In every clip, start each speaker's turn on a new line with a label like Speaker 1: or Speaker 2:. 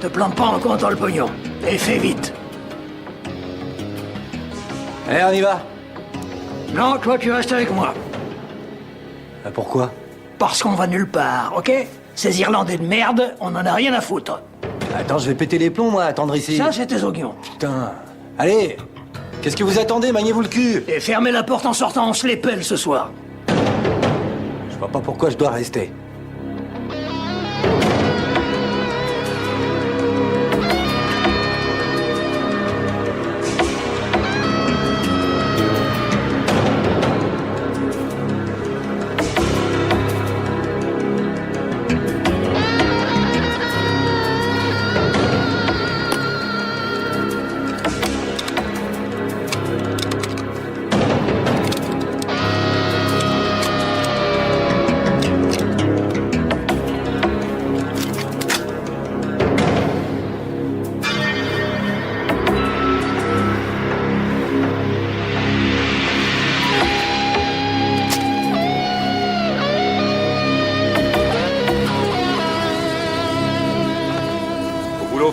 Speaker 1: Te plante pas en comptant le pognon. Et fais vite.
Speaker 2: Allez, on y va.
Speaker 1: Non, toi, tu restes avec moi.
Speaker 2: Pourquoi?
Speaker 1: Parce qu'on va nulle part, ok? Ces Irlandais de merde, on en a rien à foutre.
Speaker 2: Attends, je vais péter les plombs, moi, attendre ici.
Speaker 1: Ça, c'est tes oignons.
Speaker 2: Putain. Allez. Qu'est-ce que vous attendez? Maniez-vous le cul.
Speaker 1: Et fermez la porte en sortant, on se les pèle ce soir.
Speaker 2: Je vois pas pourquoi je dois rester.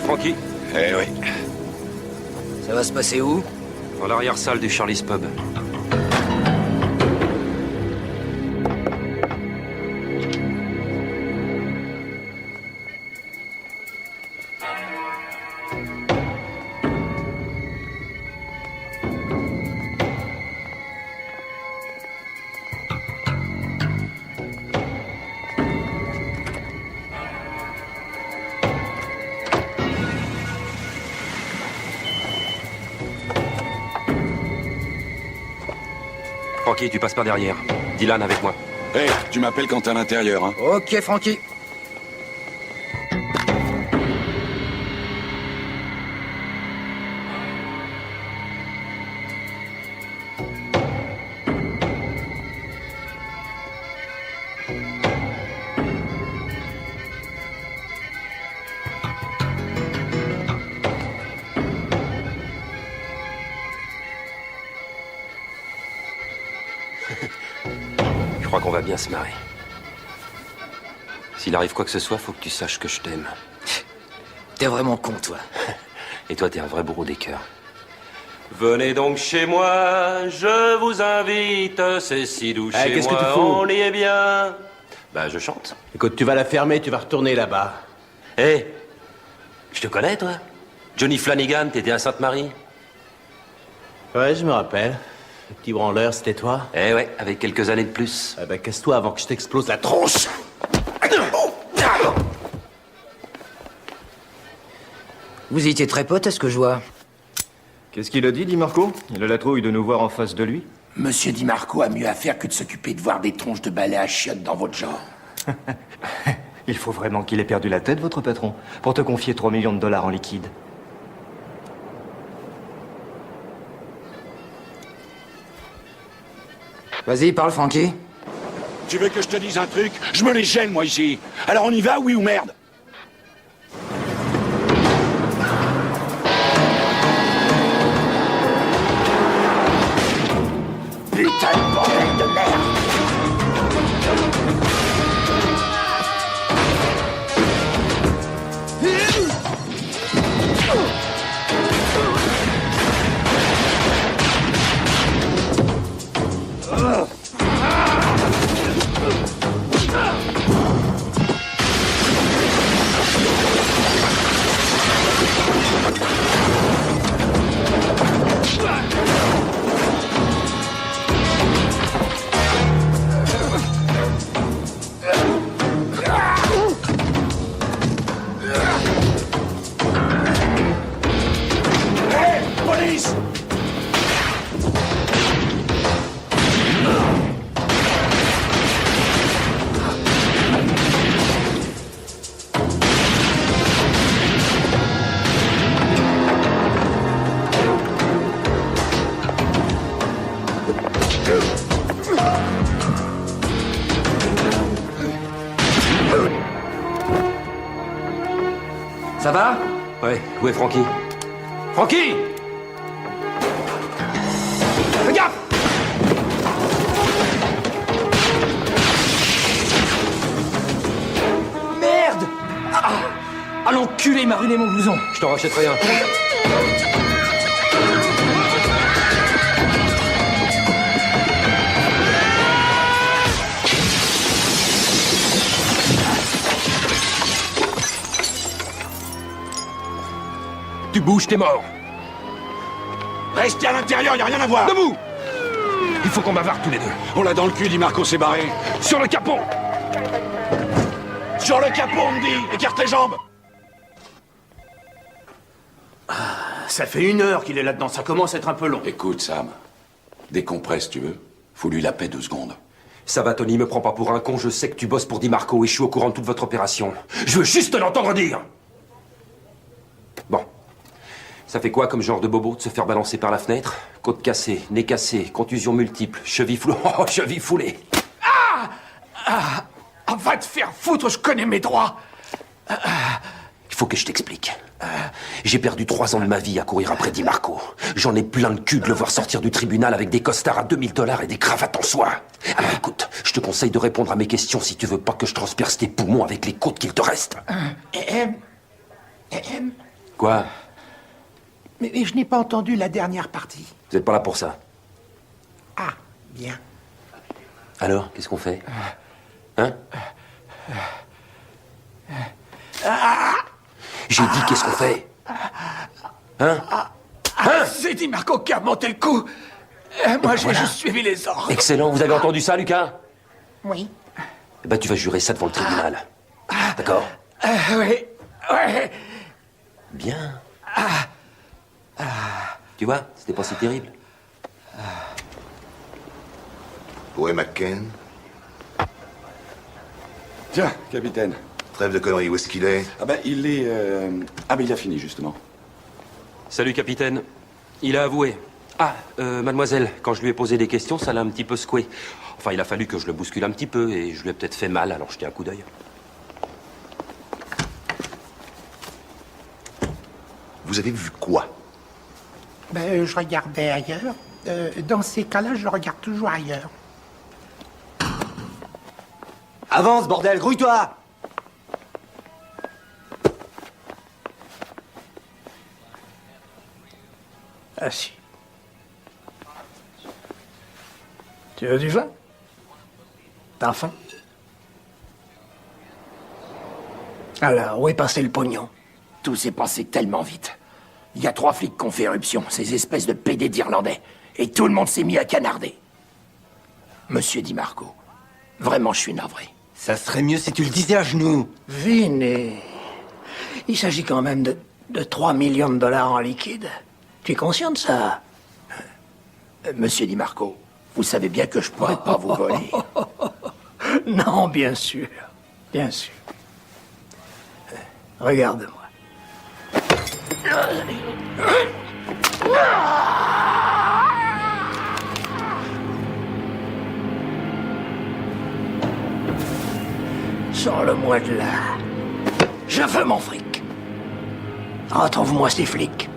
Speaker 3: Francky?
Speaker 4: Eh oui.
Speaker 5: Ça va se passer où?
Speaker 3: Dans l'arrière-salle du Charlie's Pub. Francky, tu passes par derrière. Dylan avec moi.
Speaker 4: Hé, tu m'appelles quand t'es à l'intérieur, hein.
Speaker 5: Ok, Francky.
Speaker 3: Je crois qu'on va bien se marrer. S'il arrive quoi que ce soit, faut que tu saches que je t'aime.
Speaker 5: T'es vraiment con, toi.
Speaker 3: Et toi, t'es un vrai bourreau des cœurs. Venez donc chez moi, je vous invite, c'est si doux chez
Speaker 2: qu'est-ce que
Speaker 3: moi,
Speaker 2: tu fous?
Speaker 3: on y est bien. Bah, je chante.
Speaker 2: Écoute, tu vas la fermer, tu vas retourner là-bas.
Speaker 3: Hé, je te connais, toi? Johnny Flanagan, t'étais à Sainte-Marie?
Speaker 2: Ouais, je me rappelle. Le petit branleur, c'était toi?
Speaker 3: Eh ouais, avec quelques années de plus.
Speaker 2: Ah bah, casse-toi avant que je t'explose la tronche.
Speaker 5: Vous étiez très potes, à ce que je vois.
Speaker 6: Qu'est-ce qu'il a dit, Di Marco? Il a la trouille de nous voir en face de lui?
Speaker 7: Monsieur Di Marco a mieux à faire que de s'occuper de voir des tronches de balai à chiottes dans votre genre.
Speaker 6: Il faut vraiment qu'il ait perdu la tête, votre patron, pour te confier 3 millions de dollars en liquide.
Speaker 5: Vas-y, parle, Francky.
Speaker 7: Tu veux que je te dise un truc? Je me les gêne, moi, ici. Alors on y va, oui ou merde? Putain de bordel de merde! Police!
Speaker 5: Ça va?
Speaker 3: Ouais, où est Francky? Francky! Fais gaffe!
Speaker 5: Merde!
Speaker 1: Ah, l'enculé, il m'a ruiné mon blouson.
Speaker 3: Je t'en rachète rien. Tu bouges, t'es mort.
Speaker 7: Restez à l'intérieur, y a rien à voir.
Speaker 3: Debout. Il faut qu'on bavarde tous les deux.
Speaker 7: On l'a dans le cul, dit Marco s'est barré.
Speaker 3: Sur le capot.
Speaker 7: Sur le capot, on me dit. Écarte les jambes.
Speaker 2: Ça fait 1 heure qu'il est là-dedans, ça commence à être un peu long.
Speaker 7: Écoute, Sam. Décompresse, tu veux. Faut lui la paix 2 secondes.
Speaker 3: Ça va, Tony, me prends pas pour un con. Je sais que tu bosses pour Di Marco et je suis au courant de toute votre opération. Je veux juste l'entendre dire. Bon. Ça fait quoi comme genre de bobo de se faire balancer par la fenêtre? Côte cassée, nez cassé, contusion multiple, cheville foulée. Oh, cheville foulée.
Speaker 1: Va te faire foutre, je connais mes droits.
Speaker 3: Il faut que je t'explique. J'ai perdu 3 ans de ma vie à courir après Di Marco. J'en ai plein le cul de le voir sortir du tribunal avec des costards à 2000 $ et des cravates en soie. Alors écoute, je te conseille de répondre à mes questions si tu veux pas que je transperce tes poumons avec les côtes qu'il te reste. Quoi?
Speaker 8: Mais je n'ai pas entendu la dernière partie.
Speaker 3: Vous êtes pas là pour ça.
Speaker 8: Ah, bien.
Speaker 3: Alors, qu'est-ce qu'on fait? Hein? J'ai dit qu'est-ce qu'on fait? Hein?
Speaker 1: C'est Di Marco qui a monté le coup. Moi, j'ai juste suivi les ordres.
Speaker 3: Excellent, vous avez entendu ça, Lucas?
Speaker 8: Oui.
Speaker 3: Eh ben, tu vas jurer ça devant le tribunal. D'accord?
Speaker 1: Oui, ouais.
Speaker 3: Bien. Tu vois, c'était pas si terrible.
Speaker 9: Où est McCain?
Speaker 7: Tiens, capitaine.
Speaker 9: Trêve de conneries, où est-ce qu'il est?
Speaker 7: Ah ben, il est... Ah ben, il a fini, justement.
Speaker 3: Salut, capitaine. Il a avoué. Ah, mademoiselle, quand je lui ai posé des questions, ça l'a un petit peu secoué. Enfin, il a fallu que je le bouscule un petit peu et je lui ai peut-être fait mal, alors jetez un coup d'œil.
Speaker 9: Vous avez vu quoi?
Speaker 8: Ben, je regardais ailleurs. Dans ces cas-là, je regarde toujours ailleurs.
Speaker 5: Avance, bordel, grouille-toi!
Speaker 1: Assis. Tu veux du vin? T'as faim? Alors, où est passé le pognon?
Speaker 10: Tout s'est passé tellement vite. Il y a 3 flics qui ont fait éruption, ces espèces de PD d'Irlandais. Et tout le monde s'est mis à canarder. Monsieur Di Marco, vraiment, je suis navré.
Speaker 5: Ça serait mieux si tu le disais à genoux.
Speaker 1: Vinny, il s'agit quand même de 3 millions de $ en liquide. Tu es conscient de ça?
Speaker 10: Monsieur Di Marco, vous savez bien que je pourrais pas vous voler.
Speaker 1: Non, bien sûr. Bien sûr. Regarde-moi. Sors-le-moi de là. Je veux mon fric. Retrouve-moi ces flics.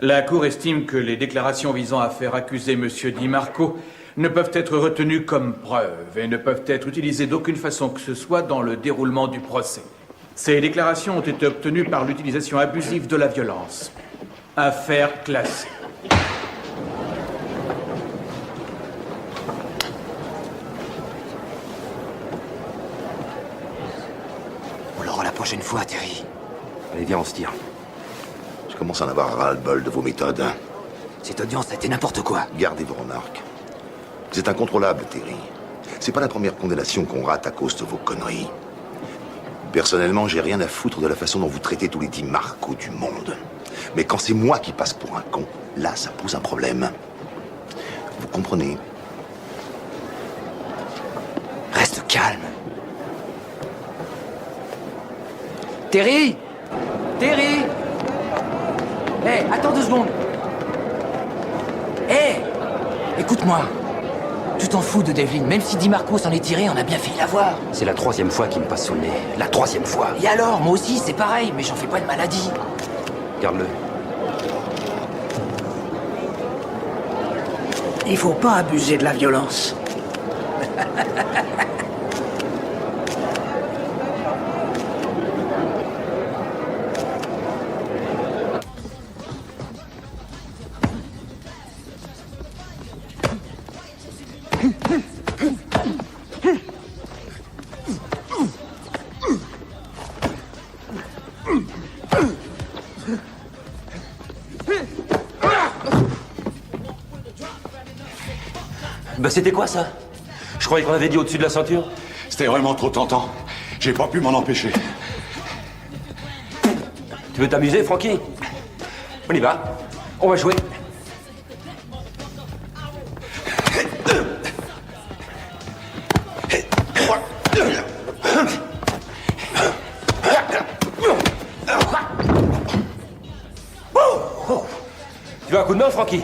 Speaker 11: La Cour estime que les déclarations visant à faire accuser M. Di Marco ne peuvent être retenues comme preuve et ne peuvent être utilisées d'aucune façon que ce soit dans le déroulement du procès. Ces déclarations ont été obtenues par l'utilisation abusive de la violence. Affaire classée.
Speaker 5: On l'aura la prochaine fois, Terry.
Speaker 3: Allez, viens, on se tire.
Speaker 9: Je commence à en avoir ras-le-bol de vos méthodes.
Speaker 5: Cette audience a été n'importe quoi.
Speaker 9: Gardez vos remarques. Vous êtes incontrôlable, Terry. C'est pas la première condamnation qu'on rate à cause de vos conneries. Personnellement, j'ai rien à foutre de la façon dont vous traitez tous les Di Marco du monde. Mais quand c'est moi qui passe pour un con, là, ça pose un problème. Vous comprenez?
Speaker 5: Reste calme. Terry! Terry! Hé, attends 2 secondes. Hé! Écoute-moi. Tu t'en fous de Devlin. Même si Di Marco s'en est tiré, on a bien failli l'avoir.
Speaker 3: C'est la 3e fois qu'il me passe sous le nez. La 3e fois.
Speaker 5: Et alors, moi aussi, c'est pareil, mais j'en fais pas de maladie.
Speaker 3: Garde-le.
Speaker 1: Il faut pas abuser de la violence.
Speaker 3: Bah c'était quoi ça? Je croyais qu'on avait dit au-dessus de la ceinture.
Speaker 7: C'était vraiment trop tentant. J'ai pas pu m'en empêcher.
Speaker 3: Tu veux t'amuser, Frankie? On y va. On va jouer. Tu veux un coup de main, Frankie?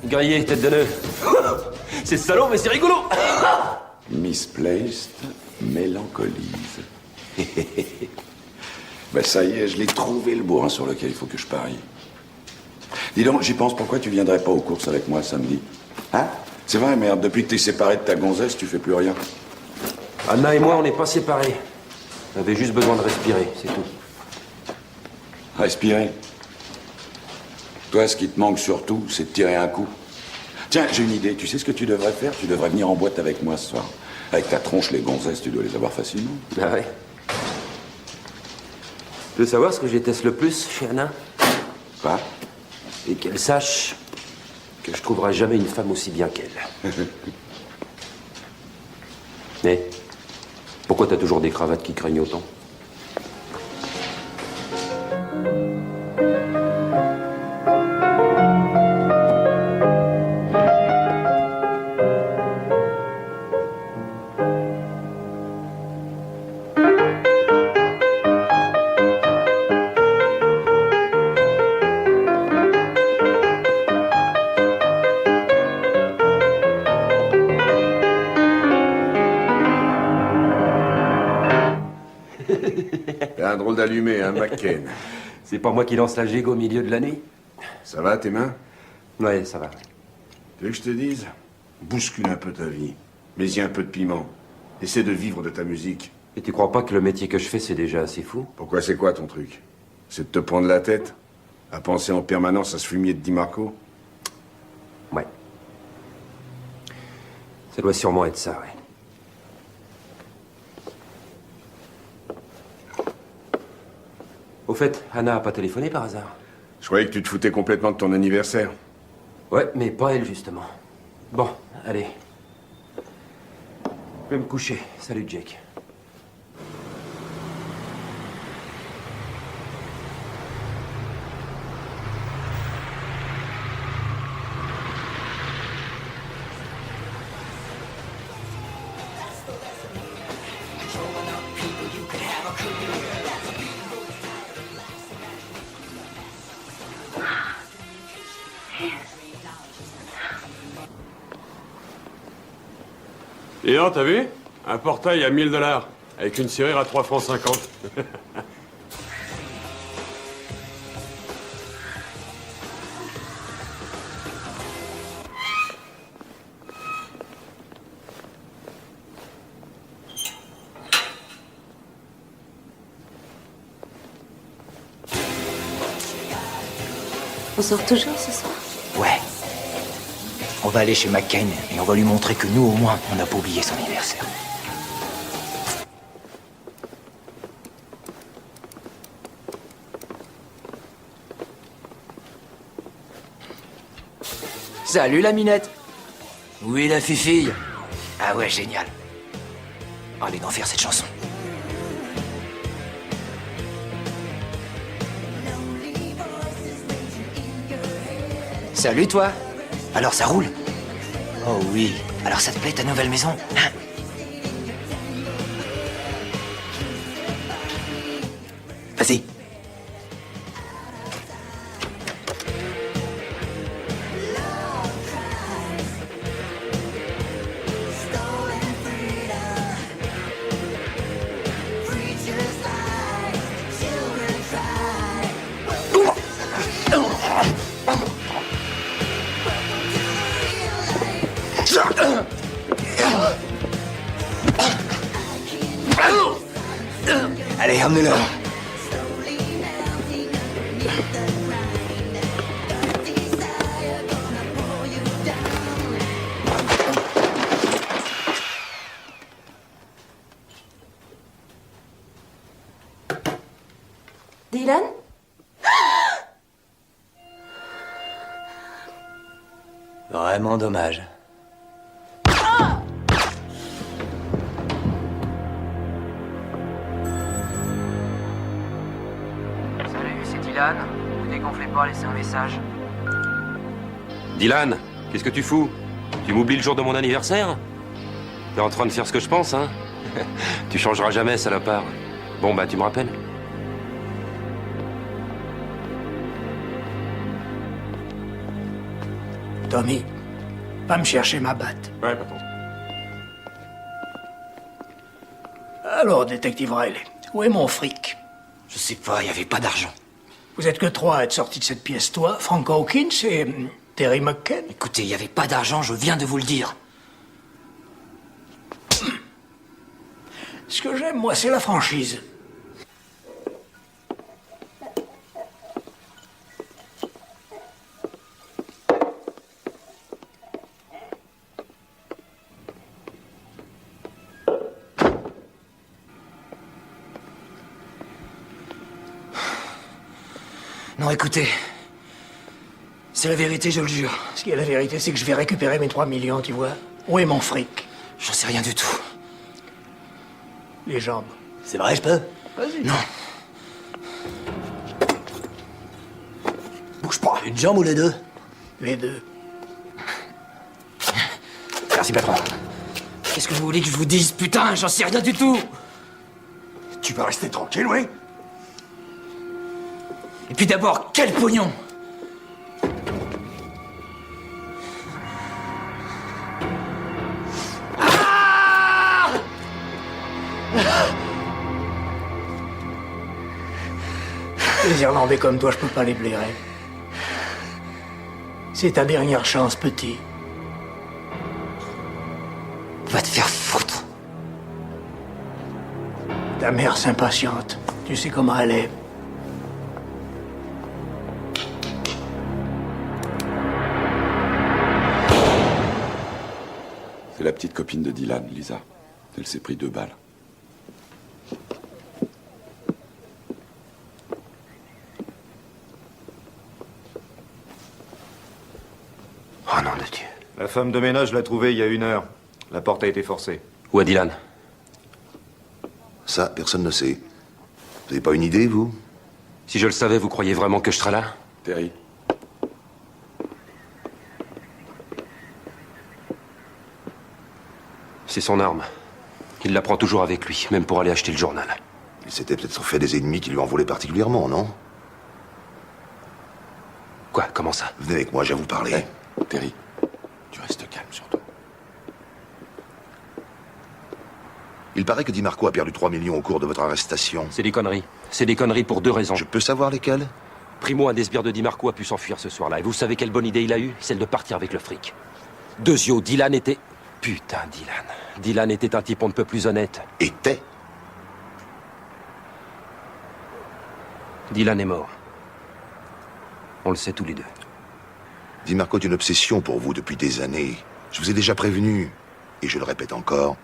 Speaker 3: Guerrier, tête de nœud. C'est salaud, mais c'est rigolo.
Speaker 7: Misplaced, mélancolise. Ben ça y est, je l'ai trouvé le bourrin sur lequel il faut que je parie. Dis donc, j'y pense, pourquoi tu viendrais pas aux courses avec moi samedi? Hein? C'est vrai, merde, depuis que t'es séparé de ta gonzesse, tu fais plus rien.
Speaker 3: Anna et moi, on n'est pas séparés. On avait juste besoin de respirer, c'est tout.
Speaker 7: Respirer. Toi, ce qui te manque surtout, c'est de tirer un coup. Tiens, j'ai une idée. Tu sais ce que tu devrais faire? Tu devrais venir en boîte avec moi ce soir. Avec ta tronche, les gonzesses, tu dois les avoir facilement.
Speaker 3: Ah ouais. Tu veux savoir ce que je déteste le plus chez Anna?
Speaker 7: Quoi?
Speaker 3: Et qu'elle sache que je trouverai jamais une femme aussi bien qu'elle. Mais pourquoi t'as toujours des cravates qui craignent autant?
Speaker 12: T'as un drôle d'allumé, hein, McCain.
Speaker 3: C'est pas moi qui lance la gigue au milieu de la nuit?
Speaker 12: Ça va, tes mains?
Speaker 3: Ouais, ça va.
Speaker 12: Tu veux que je te dise? Bouscule un peu ta vie. Mets-y un peu de piment. Essaie de vivre de ta musique.
Speaker 3: Et tu crois pas que le métier que je fais, c'est déjà assez fou?
Speaker 12: Pourquoi c'est quoi ton truc? C'est de te prendre la tête? À penser en permanence à ce fumier de Di Marco?
Speaker 3: Ouais. Ça doit sûrement être ça, ouais. Au fait, Anna a pas téléphoné par hasard?
Speaker 12: Je croyais que tu te foutais complètement de ton anniversaire.
Speaker 3: Ouais, mais pas elle, justement. Bon, allez. Je vais me coucher. Salut, Jake.
Speaker 13: Et non, t'as vu? Un portail à 1000 $, avec une serrure à 3 francs 50.
Speaker 14: On sort toujours ce soir?
Speaker 5: Ouais. On va aller chez McCain et on va lui montrer que nous, au moins, on n'a pas oublié son anniversaire. Salut la minette. Oui, la fifille. Ah ouais, génial. Allez d'en faire cette chanson. Salut toi. Alors ça roule? Oh oui. Alors ça te plaît ta nouvelle maison, hein? Vas-y. Allez, emmenez-le.
Speaker 14: Dylan?
Speaker 5: Vraiment dommage. Salut, c'est Dylan. Ne dégonflez pas, laissez un message.
Speaker 3: Dylan, qu'est-ce que tu fous? Tu m'oublies le jour de mon anniversaire? T'es en train de faire ce que je pense, hein? Tu changeras jamais, salopard. Bon, bah, tu me rappelles?
Speaker 1: Tommy, va me chercher ma batte.
Speaker 13: Ouais, patron.
Speaker 1: Alors, détective Riley, où est mon fric?
Speaker 5: Je sais pas, il y avait pas d'argent.
Speaker 1: Vous êtes que trois à être sortis de cette pièce, toi, Frank Hawkins et Terry McCann.
Speaker 5: Écoutez, il y avait pas d'argent, je viens de vous le dire.
Speaker 1: Ce que j'aime, moi, c'est la franchise.
Speaker 5: Non, écoutez. C'est la vérité, je le jure.
Speaker 1: Ce qui est la vérité, c'est que je vais récupérer mes 3 millions, tu vois. Où est mon fric?
Speaker 5: J'en sais rien du tout.
Speaker 1: Les jambes.
Speaker 5: C'est vrai, je peux?
Speaker 1: Vas-y.
Speaker 5: Non. Bouge pas. Une jambe ou les deux?
Speaker 1: Les deux.
Speaker 5: Merci, patron. Qu'est-ce que vous voulez que je vous dise, putain? J'en sais rien du tout.
Speaker 12: Tu vas rester tranquille, oui?
Speaker 5: Et puis d'abord, quel pognon?
Speaker 1: Les Irlandais comme toi, je peux pas les blairer. C'est ta dernière chance, petit.
Speaker 5: Va te faire foutre.
Speaker 1: Ta mère s'impatiente. Tu sais comment elle est.
Speaker 7: C'est la petite copine de Dylan, Lisa. Elle s'est pris 2 balles.
Speaker 3: Oh nom de Dieu.
Speaker 6: La femme de ménage l'a trouvée il y a 1 heure. La porte a été forcée.
Speaker 3: Où est Dylan?
Speaker 9: Ça, personne ne sait. Vous n'avez pas une idée, vous?
Speaker 3: Si je le savais, vous croyez vraiment que je serais là?
Speaker 7: Terry.
Speaker 3: C'est son arme. Il la prend toujours avec lui, même pour aller acheter le journal.
Speaker 9: Il s'était peut-être fait des ennemis qui lui en voulaient particulièrement, non?
Speaker 3: Quoi? Comment ça?
Speaker 9: Venez avec moi, j'ai à vous parler.
Speaker 7: Hey, Terry, tu restes calme surtout.
Speaker 9: Il paraît que Di Marco a perdu 3 millions au cours de votre arrestation.
Speaker 3: C'est des conneries. C'est des conneries pour 2 raisons.
Speaker 9: Je peux savoir lesquelles?
Speaker 3: Primo, un des sbires de Di Marco, a pu s'enfuir ce soir-là. Et vous savez quelle bonne idée il a eue? Celle de partir avec le fric. Deuxio, Dylan était... Putain, Dylan. Dylan était un type on ne peut plus honnête.
Speaker 9: Était?
Speaker 3: Dylan est mort. On le sait tous les deux.
Speaker 9: Di Marco est une obsession pour vous depuis des années. Je vous ai déjà prévenu, et je le répète encore,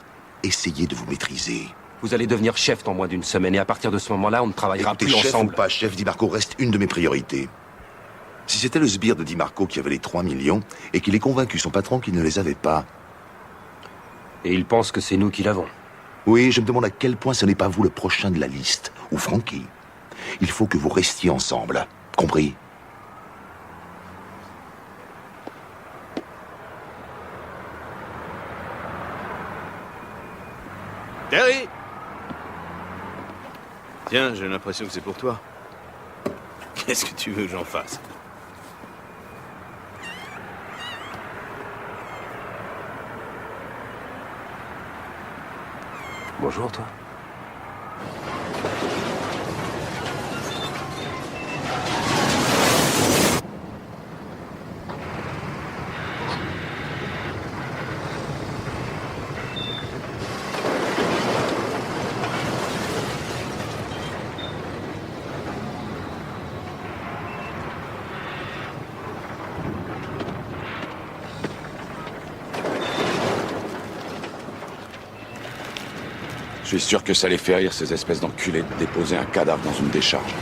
Speaker 9: essayez de vous maîtriser.
Speaker 3: Vous allez devenir chef dans moins d'une semaine, et à partir de ce moment-là, on ne travaillera
Speaker 9: Écoutez,
Speaker 3: plus
Speaker 9: chef
Speaker 3: ensemble.
Speaker 9: ou pas chef, Di Marco reste une de mes priorités. Si c'était le sbire de Di Marco qui avait les 3 millions, et qu'il ait convaincu son patron qu'il ne les avait pas...
Speaker 3: Et il pense que c'est nous qui l'avons.
Speaker 9: Oui, je me demande à quel point ce n'est pas vous le prochain de la liste, ou Frankie. Il faut que vous restiez ensemble. Compris?
Speaker 2: Terry! Tiens, j'ai l'impression que c'est pour toi. Qu'est-ce que tu veux que j'en fasse?
Speaker 3: Bonjour, toi.
Speaker 7: Je suis sûr que ça les fait rire, ces espèces d'enculés, de déposer un cadavre dans une décharge.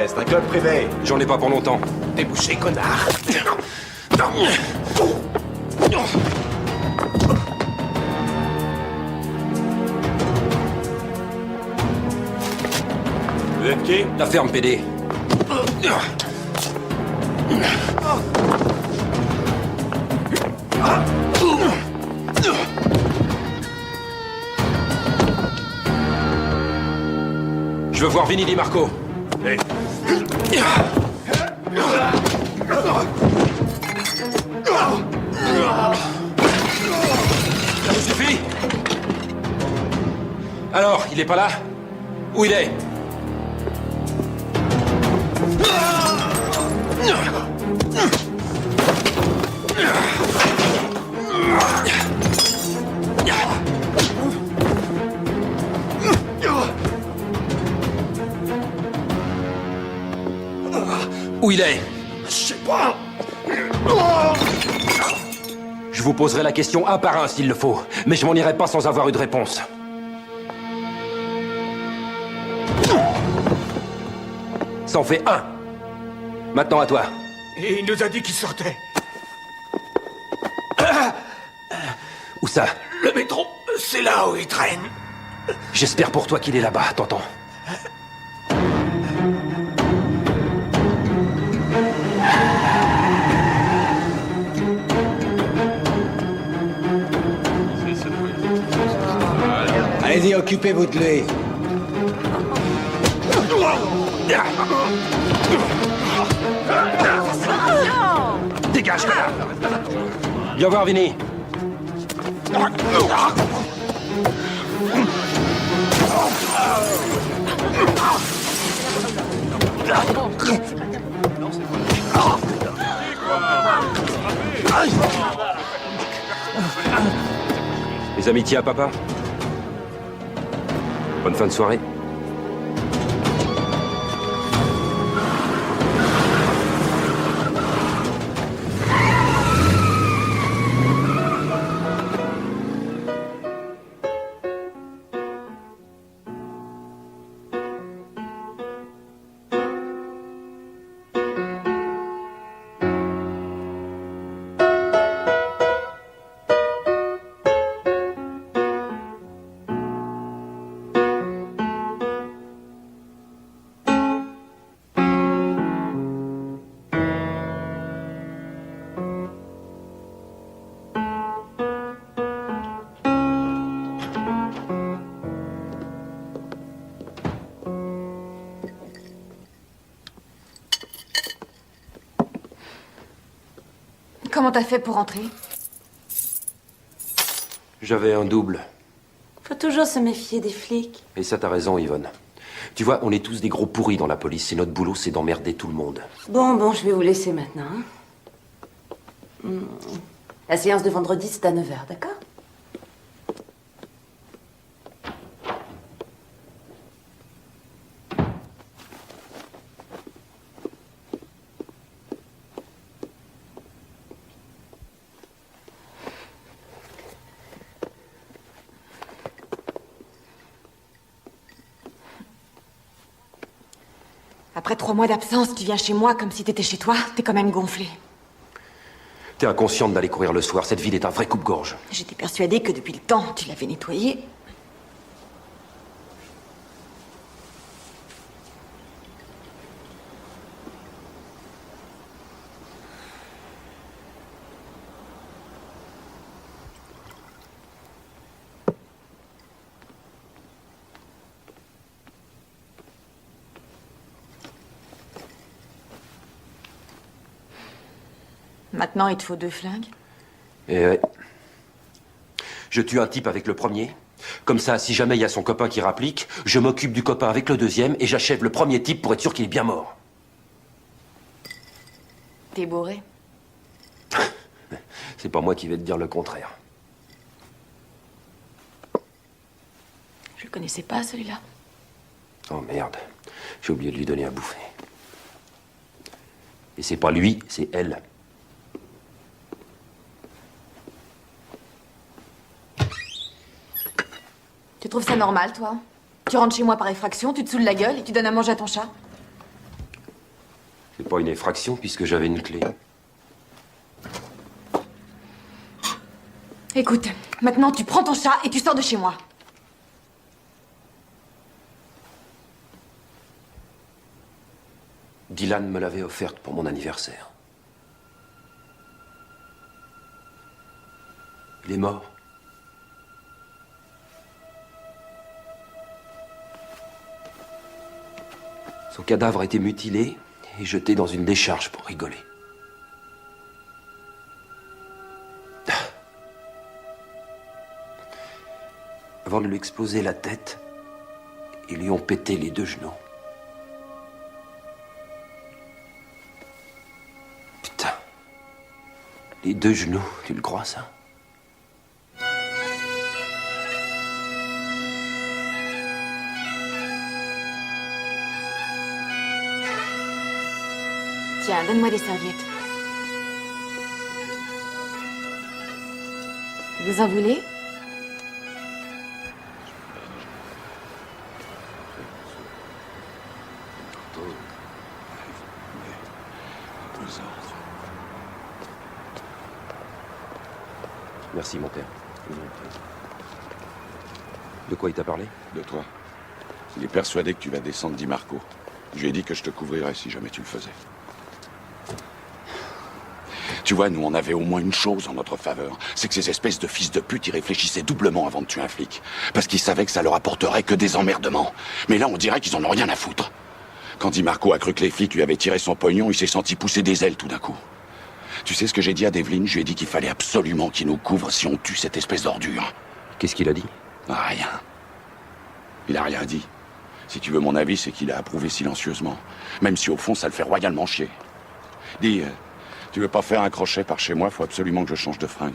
Speaker 2: C'est un club privé.
Speaker 3: J'en ai pas pour longtemps.
Speaker 10: Débouchez, connard.
Speaker 2: Vous êtes qui?
Speaker 3: La ferme, PD. Je veux voir Vinny Di Marco.
Speaker 2: Hey.
Speaker 3: Ça vous suffit? Alors, il est pas là? Où il est? Où il est?
Speaker 10: Je sais pas.
Speaker 3: Je vous poserai la question un par un s'il le faut, mais je m'en irai pas sans avoir eu de réponse. Ça en fait un. Maintenant à toi.
Speaker 10: Et il nous a dit qu'il sortait.
Speaker 3: Où ça?
Speaker 10: Le métro, c'est là où il traîne.
Speaker 3: J'espère pour toi qu'il est là-bas, t'entends?
Speaker 1: Allez-y, occupez-vous de lui.
Speaker 3: Dégage, connard! Viens voir, Vinny. Les amitiés à papa. Bonne fin de soirée.
Speaker 14: Comment t'as fait pour entrer?
Speaker 3: J'avais un double.
Speaker 15: Faut toujours se méfier des flics.
Speaker 3: Et ça, t'as raison, Yvonne. Tu vois, on est tous des gros pourris dans la police. Et notre boulot, c'est d'emmerder tout le monde.
Speaker 15: Bon, je vais vous laisser maintenant. Hein. La séance de vendredi, c'est à 9h, d'accord?
Speaker 14: Après 3 mois d'absence, tu viens chez moi comme si t'étais chez toi. T'es quand même gonflé.
Speaker 3: T'es inconsciente d'aller courir le soir. Cette ville est un vrai coupe-gorge.
Speaker 14: J'étais persuadée que depuis le temps, tu l'avais nettoyée. Maintenant, il te faut 2 flingues.
Speaker 3: Et ouais. Je tue un type avec le premier. Comme ça, si jamais il y a son copain qui rapplique, je m'occupe du copain avec le deuxième et j'achève le premier type pour être sûr qu'il est bien mort.
Speaker 14: T'es bourré.
Speaker 3: C'est pas moi qui vais te dire le contraire.
Speaker 14: Je le connaissais pas, celui-là.
Speaker 3: Oh merde, j'ai oublié de lui donner à bouffer. Et c'est pas lui, c'est elle.
Speaker 14: Tu trouves ça normal, toi? Tu rentres chez moi par effraction, tu te saoules la gueule et tu donnes à manger à ton chat?
Speaker 3: C'est pas une effraction puisque j'avais une clé.
Speaker 14: Écoute, maintenant tu prends ton chat et tu sors de chez moi.
Speaker 3: Dylan me l'avait offerte pour mon anniversaire. Il est mort. Son cadavre a été mutilé et jeté dans une décharge pour rigoler. Avant de lui exploser la tête, ils lui ont pété les 2 genoux. Putain. Les 2 genoux, tu le crois, ça?
Speaker 14: Tiens, donne-moi des serviettes. Vous en voulez?
Speaker 3: Merci, mon père. De quoi il t'a parlé?
Speaker 7: De toi. Il est persuadé que tu vas descendre Di Marco. Je lui ai dit que je te couvrirais si jamais tu le faisais. Tu vois, nous, on avait au moins une chose en notre faveur. C'est que ces espèces de fils de pute y réfléchissaient doublement avant de tuer un flic. Parce qu'ils savaient que ça leur apporterait que des emmerdements. Mais là, on dirait qu'ils en ont rien à foutre. Quand Di Marco a cru que les flics lui avaient tiré son pognon, il s'est senti pousser des ailes tout d'un coup. Tu sais ce que j'ai dit à Devlin? Je lui ai dit qu'il fallait absolument qu'il nous couvre si on tue cette espèce d'ordure.
Speaker 3: Qu'est-ce qu'il a dit?
Speaker 7: Rien. Il a rien dit. Si tu veux mon avis, c'est qu'il a approuvé silencieusement. Même si au fond, ça le fait royalement chier. Dis, tu veux pas faire un crochet par chez moi? Faut absolument que je change de fringue.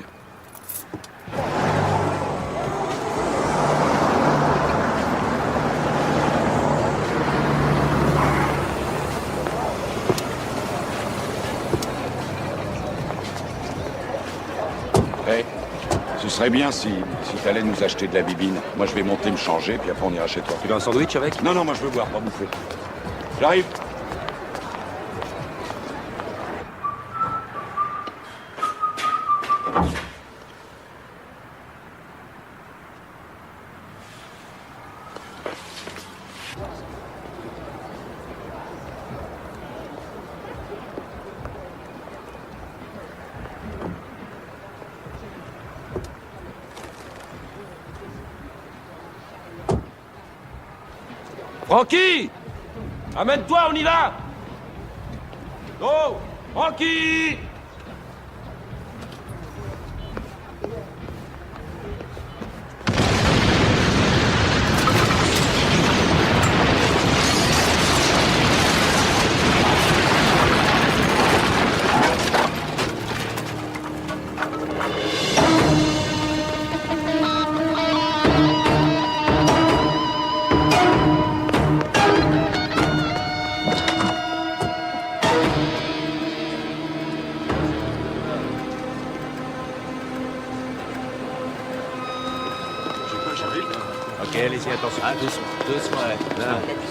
Speaker 7: Hey, ce serait bien si t'allais nous acheter de la bibine. Moi, je vais monter me changer, puis après on ira chez toi.
Speaker 3: Tu veux un sandwich avec?
Speaker 7: Non, moi je veux boire, pas bouffer. J'arrive.
Speaker 2: Francky! Amène-toi, on y va! Oh! Francky! Ok, allez-y, attention. Ah, doucement, doucement, ouais.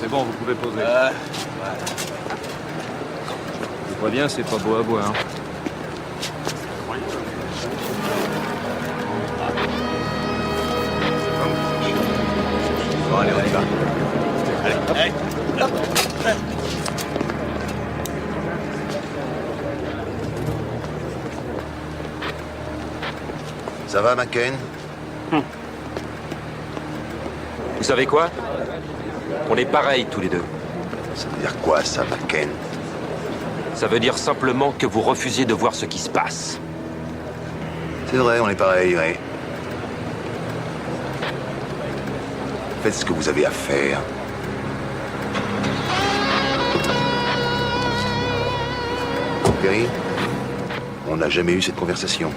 Speaker 6: C'est bon, vous pouvez poser.
Speaker 2: Voilà.
Speaker 6: Je vois bien, c'est pas beau à boire.
Speaker 2: Bon, allez, on y va. Allez, allez, hop.
Speaker 9: Ça va, McCain?
Speaker 3: Vous savez quoi? On est pareils tous les deux.
Speaker 9: Ça veut dire quoi, ça, McCain?
Speaker 3: Ça veut dire simplement que vous refusiez de voir ce qui se passe.
Speaker 9: C'est vrai, on est pareil, oui. Faites ce que vous avez à faire. Perry, on n'a jamais eu cette conversation.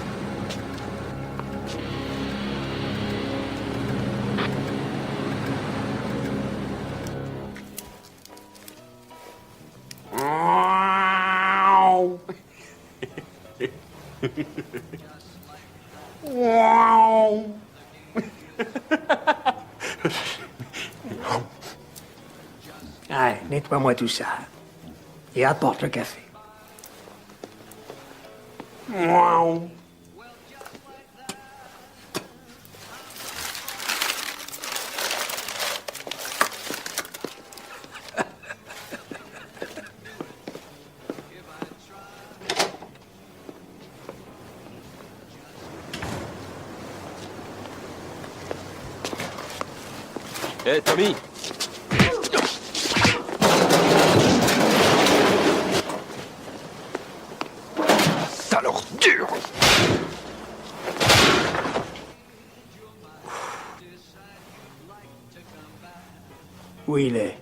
Speaker 1: Allez, nettoie-moi tout ça. Et apporte le café.
Speaker 3: Hé, Tommy! Sale ordure!
Speaker 1: Où il est?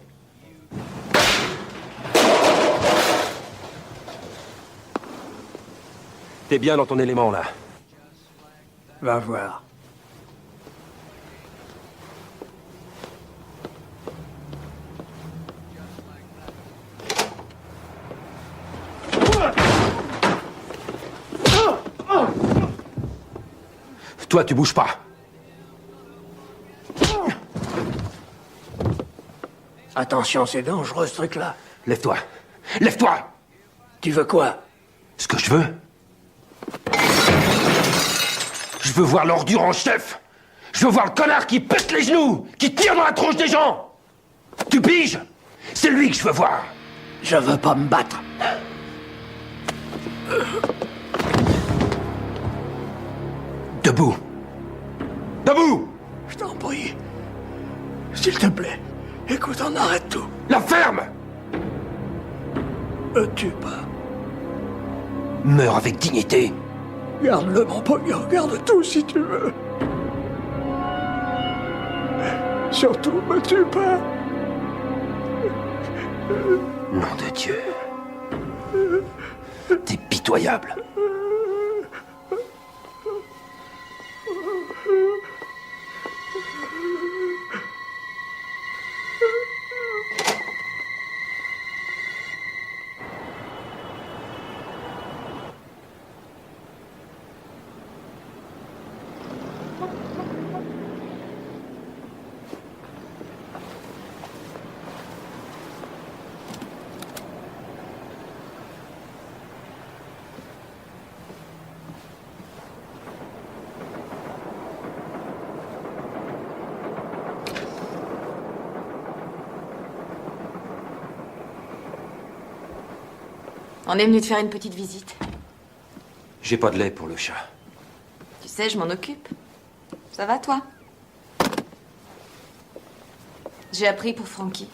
Speaker 3: T'es bien dans ton élément, là.
Speaker 1: Va voir.
Speaker 3: Toi, tu bouges pas.
Speaker 1: Attention, c'est dangereux, ce truc-là.
Speaker 3: Lève-toi. Lève-toi!
Speaker 1: Tu veux quoi?
Speaker 3: Ce que je veux? Je veux voir l'ordure en chef! Je veux voir le connard qui pète les genoux! Qui tire dans la tronche des gens! Tu piges? C'est lui que je veux voir!
Speaker 1: Je veux pas me battre.
Speaker 3: Debout! Debout!
Speaker 1: Je t'en prie. S'il te plaît, écoute, on arrête tout.
Speaker 3: La ferme!
Speaker 1: Me tue pas.
Speaker 3: Meurs avec dignité!
Speaker 1: Garde-le, mon pognon, garde tout si tu veux. Surtout, me tue pas.
Speaker 3: Nom de Dieu. T'es pitoyable.
Speaker 14: On est venu te faire une petite visite.
Speaker 3: J'ai pas de lait pour le chat.
Speaker 14: Tu sais, je m'en occupe. Ça va, toi? J'ai appris pour Frankie.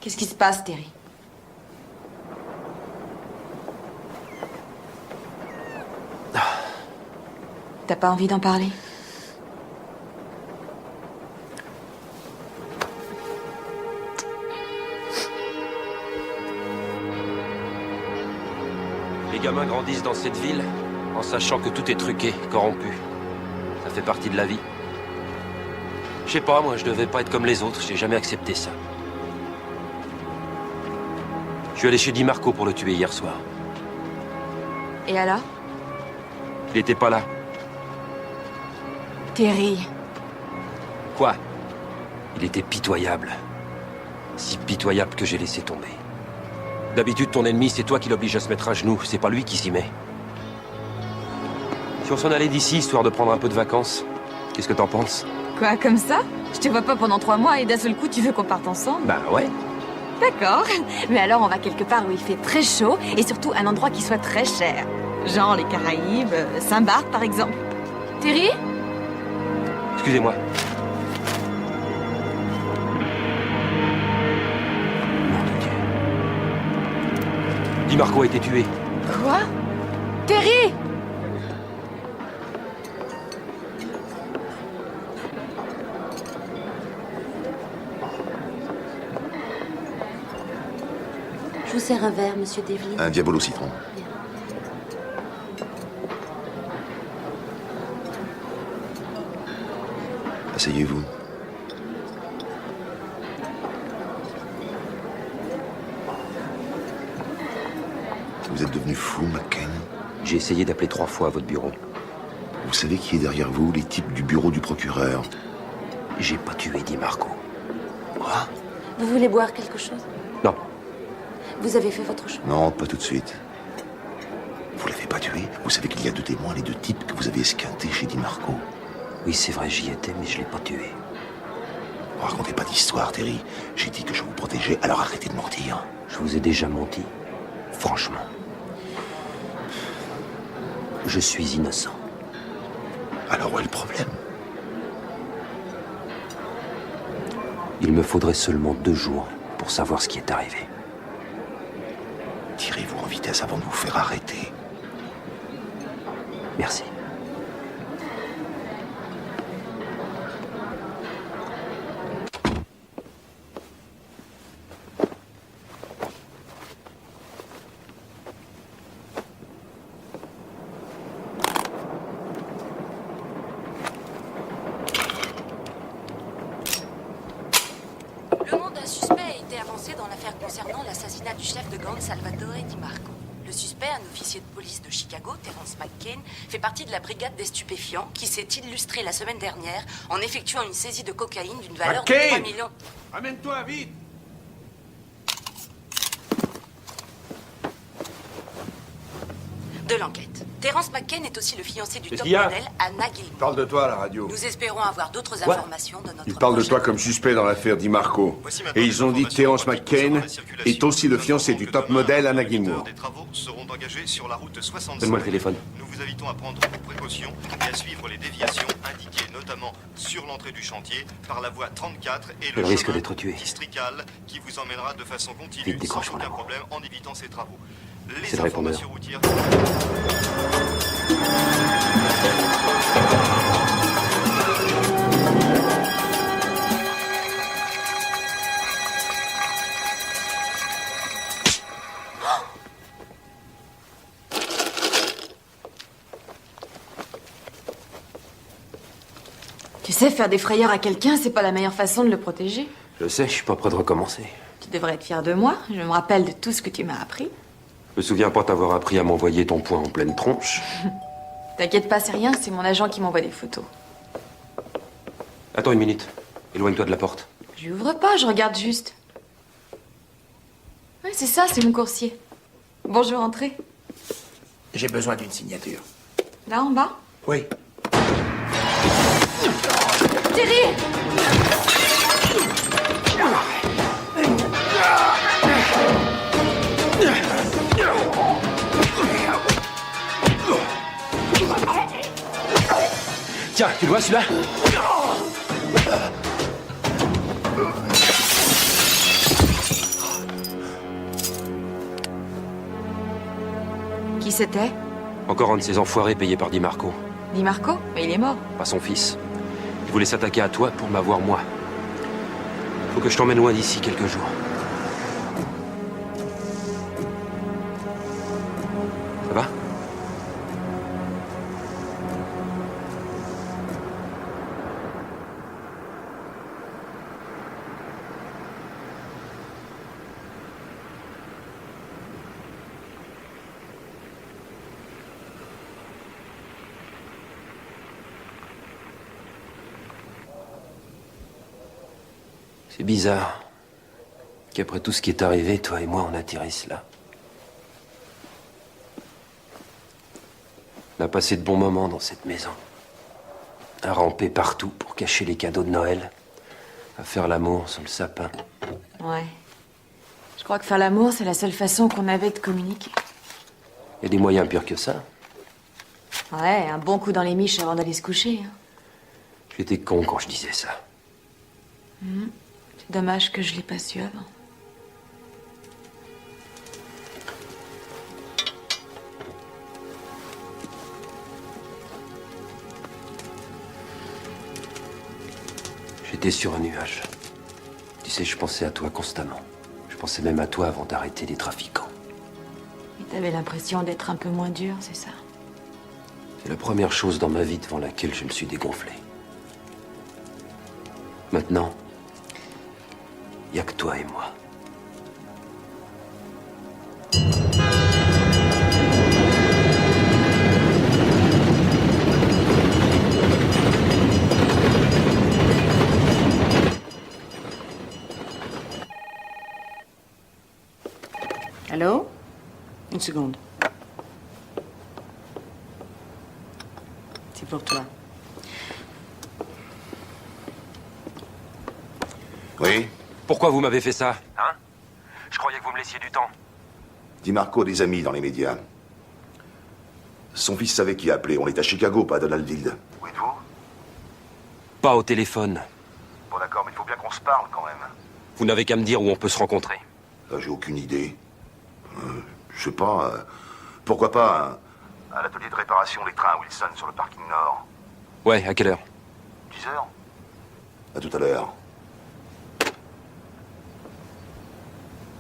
Speaker 14: Qu'est-ce qui se passe, Terry? T'as pas envie d'en parler?
Speaker 3: Les gamins grandissent dans cette ville en sachant que tout est truqué, corrompu. Ça fait partie de la vie. Je sais pas, moi, je devais pas être comme les autres. J'ai jamais accepté ça. Je suis allé chez Di Marco pour le tuer hier soir.
Speaker 14: Et alors?
Speaker 3: Il était pas là.
Speaker 14: Terry.
Speaker 3: Quoi? Il était pitoyable. Si pitoyable que j'ai laissé tomber. D'habitude, ton ennemi, c'est toi qui l'oblige à se mettre à genoux. C'est pas lui qui s'y met. Si on s'en allait d'ici, histoire de prendre un peu de vacances, qu'est-ce que t'en penses?
Speaker 14: Quoi, comme ça? Je te vois pas pendant 3 mois et d'un seul coup, tu veux qu'on parte ensemble?
Speaker 3: Ben ouais.
Speaker 14: D'accord. Mais alors, on va quelque part où il fait très chaud et surtout un endroit qui soit très cher. Genre les Caraïbes, Saint-Barth, par exemple. Terry?
Speaker 3: Excusez-moi. Di Marco a été tué.
Speaker 14: Quoi? Terry!
Speaker 15: Je vous sers un verre, monsieur Devlin.
Speaker 9: Un diabolo citron. Asseyez-vous. Vous êtes devenu fou, McCain?
Speaker 3: J'ai essayé d'appeler 3 fois à votre bureau.
Speaker 9: Vous savez qui est derrière vous? Les types du bureau du procureur.
Speaker 3: J'ai pas tué Di Marco.
Speaker 9: Quoi?
Speaker 15: Vous voulez boire quelque chose?
Speaker 3: Non.
Speaker 15: Vous avez fait votre choix?
Speaker 9: Non, pas tout de suite. Vous l'avez pas tué? Vous savez qu'il y a 2 témoins, les 2 types que vous avez esquintés chez Di Marco.
Speaker 3: Oui, c'est vrai, j'y étais, mais je l'ai pas tué.
Speaker 9: Ne racontez pas d'histoire, Terry. J'ai dit que je vous protégeais, alors arrêtez de mentir.
Speaker 3: Je vous ai déjà menti. Franchement. Je suis innocent.
Speaker 9: Alors où est le problème?
Speaker 3: Il me faudrait seulement 2 jours pour savoir ce qui est arrivé.
Speaker 9: Tirez-vous en vitesse avant de vous faire arrêter.
Speaker 3: Merci.
Speaker 15: Le nom d'un suspect a été avancé dans l'affaire concernant l'assassinat du chef de gang Salvatore Di Marco. Le suspect, un officier de police de Chicago, Terrence McCain, fait partie de la brigade des stupéfiants qui s'est illustrée la semaine dernière en effectuant une saisie de cocaïne d'une valeur de 3 millions.
Speaker 12: Amène-toi, vite!
Speaker 15: De l'enquête. Terrence McCain est aussi le fiancé du
Speaker 12: Qu'est-ce
Speaker 15: top
Speaker 12: qu'il y a?
Speaker 15: modèle Anna Gilmour.
Speaker 12: Il parle de toi à la radio.
Speaker 15: Nous espérons avoir d'autres
Speaker 12: Quoi?
Speaker 15: informations de notre
Speaker 12: Il parle de
Speaker 15: prochain-
Speaker 12: toi comme suspect dans l'affaire Di Marco. Et ils ont dit que Terrence McCain est aussi le fiancé du top modèle Anna Gilmour.
Speaker 16: Des travaux seront engagés sur la route 65.
Speaker 3: Donne-moi le téléphone.
Speaker 16: Nous vous invitons à prendre vos précautions et à suivre les déviations indiquées notamment sur l'entrée du chantier par la voie 34 et
Speaker 3: Le
Speaker 16: le
Speaker 3: risque
Speaker 16: chemin
Speaker 3: d'être tué.
Speaker 16: districal qui vous emmènera de façon continue
Speaker 3: Vite,
Speaker 16: sans
Speaker 3: décroche-moi
Speaker 16: aucun
Speaker 3: là.
Speaker 16: problème en évitant ces travaux.
Speaker 3: C'est
Speaker 16: Les
Speaker 3: le répondeur.
Speaker 16: informations routières...
Speaker 14: Tu sais, faire des frayeurs à quelqu'un, c'est pas la meilleure façon de le protéger.
Speaker 3: Je sais, je suis pas prêt de recommencer.
Speaker 14: Tu devrais être fier de moi. Je me rappelle de tout ce que tu m'as appris.
Speaker 3: Je me souviens pas t'avoir appris à m'envoyer ton poing en pleine tronche.
Speaker 14: T'inquiète pas, c'est rien, c'est mon agent qui m'envoie des photos.
Speaker 3: Attends une minute. Éloigne-toi de la porte.
Speaker 14: J'ouvre pas, je regarde juste. Ouais, c'est ça, c'est mon coursier. Bonjour, entrez.
Speaker 10: J'ai besoin d'une signature.
Speaker 14: Là, en bas?
Speaker 10: Oui.
Speaker 14: Terry!
Speaker 3: Tiens, tu le vois celui-là?
Speaker 14: Qui c'était?
Speaker 3: Encore un de ces enfoirés payés par Di Marco.
Speaker 14: Di Marco? Mais il est mort.
Speaker 3: Pas son fils. Il voulait s'attaquer à toi pour m'avoir moi. Faut que je t'emmène loin d'ici quelques jours. Ça va? C'est bizarre qu'après tout ce qui est arrivé, toi et moi, on atterrisse là. On a passé de bons moments dans cette maison. À ramper partout pour cacher les cadeaux de Noël. À faire l'amour sous le sapin.
Speaker 14: Ouais. Je crois que faire l'amour, c'est la seule façon qu'on avait de communiquer.
Speaker 3: Il y a des moyens pires que ça.
Speaker 14: Ouais, un bon coup dans les miches avant d'aller se coucher. Hein.
Speaker 3: J'étais con quand je disais ça.
Speaker 14: C'est dommage que je l'ai pas su avant.
Speaker 3: J'étais sur un nuage. Tu sais, je pensais à toi constamment. Je pensais même à toi avant d'arrêter les trafiquants.
Speaker 14: Et t'avais l'impression d'être un peu moins dur, c'est ça?
Speaker 3: C'est la première chose dans ma vie devant laquelle je me suis dégonflé. Maintenant, il n'y a que toi et moi.
Speaker 17: Allô? Une seconde. C'est pour toi.
Speaker 9: Oui?
Speaker 3: Pourquoi vous m'avez fait ça? Hein? Je croyais que vous me laissiez du temps.
Speaker 9: Di Marco a des amis dans les médias. Son fils savait qui appeler. On est à Chicago, pas à Donaldville.
Speaker 3: Où êtes-vous? Pas au téléphone.
Speaker 9: Bon d'accord, mais il faut bien qu'on se parle quand même.
Speaker 3: Vous n'avez qu'à me dire où on peut se rencontrer.
Speaker 9: J'ai aucune idée. Je sais pas. Pourquoi pas à l'atelier de réparation des trains Wilson sur le parking nord.
Speaker 3: Ouais, à quelle heure?
Speaker 9: 10 heures. À tout à l'heure.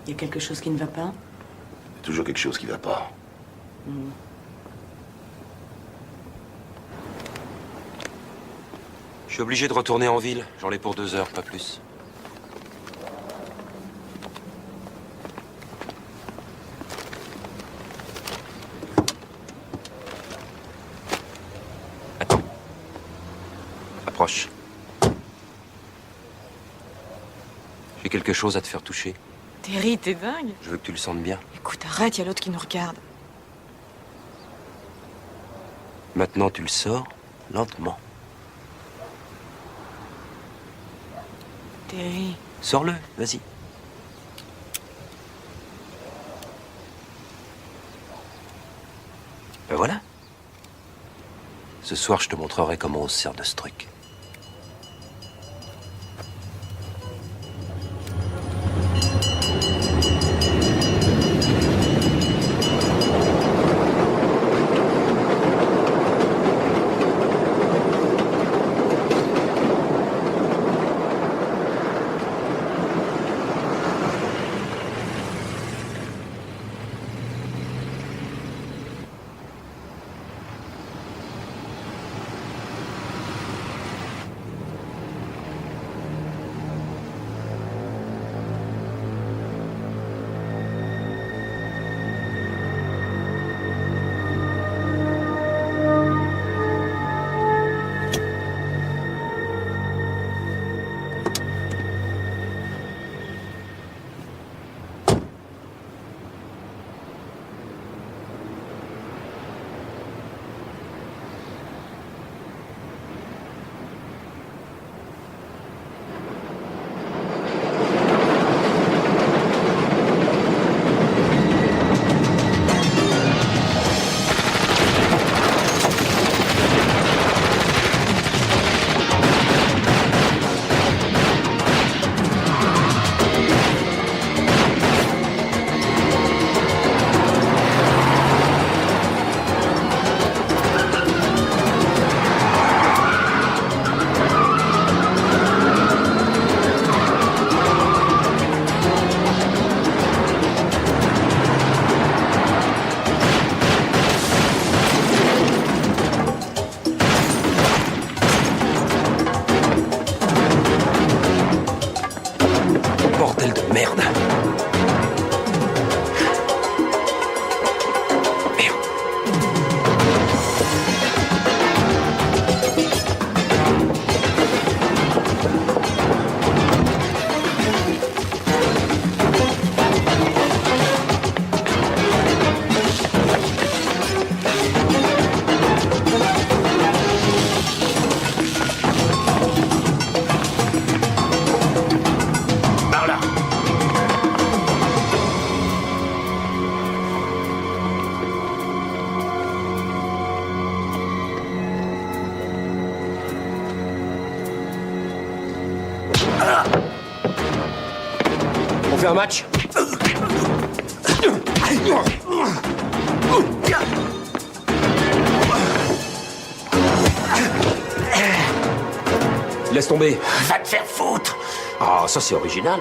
Speaker 17: Il y a quelque chose qui ne va pas?
Speaker 9: Il y a toujours quelque chose qui va pas.
Speaker 3: Je suis obligé de retourner en ville. J'en ai pour 2 heures, pas plus. Attends. Approche. J'ai quelque chose à te faire toucher.
Speaker 14: Terry, t'es dingue.
Speaker 3: Je veux que tu le sentes bien.
Speaker 14: Écoute, arrête, y a l'autre qui nous regarde.
Speaker 3: Maintenant, tu le sors lentement.
Speaker 14: Terry.
Speaker 3: Sors-le, vas-y. Ben voilà. Ce soir, je te montrerai comment on se sert de ce truc. fais un match? Laisse tomber.
Speaker 10: Va te faire foutre.
Speaker 3: Ah, ça c'est original.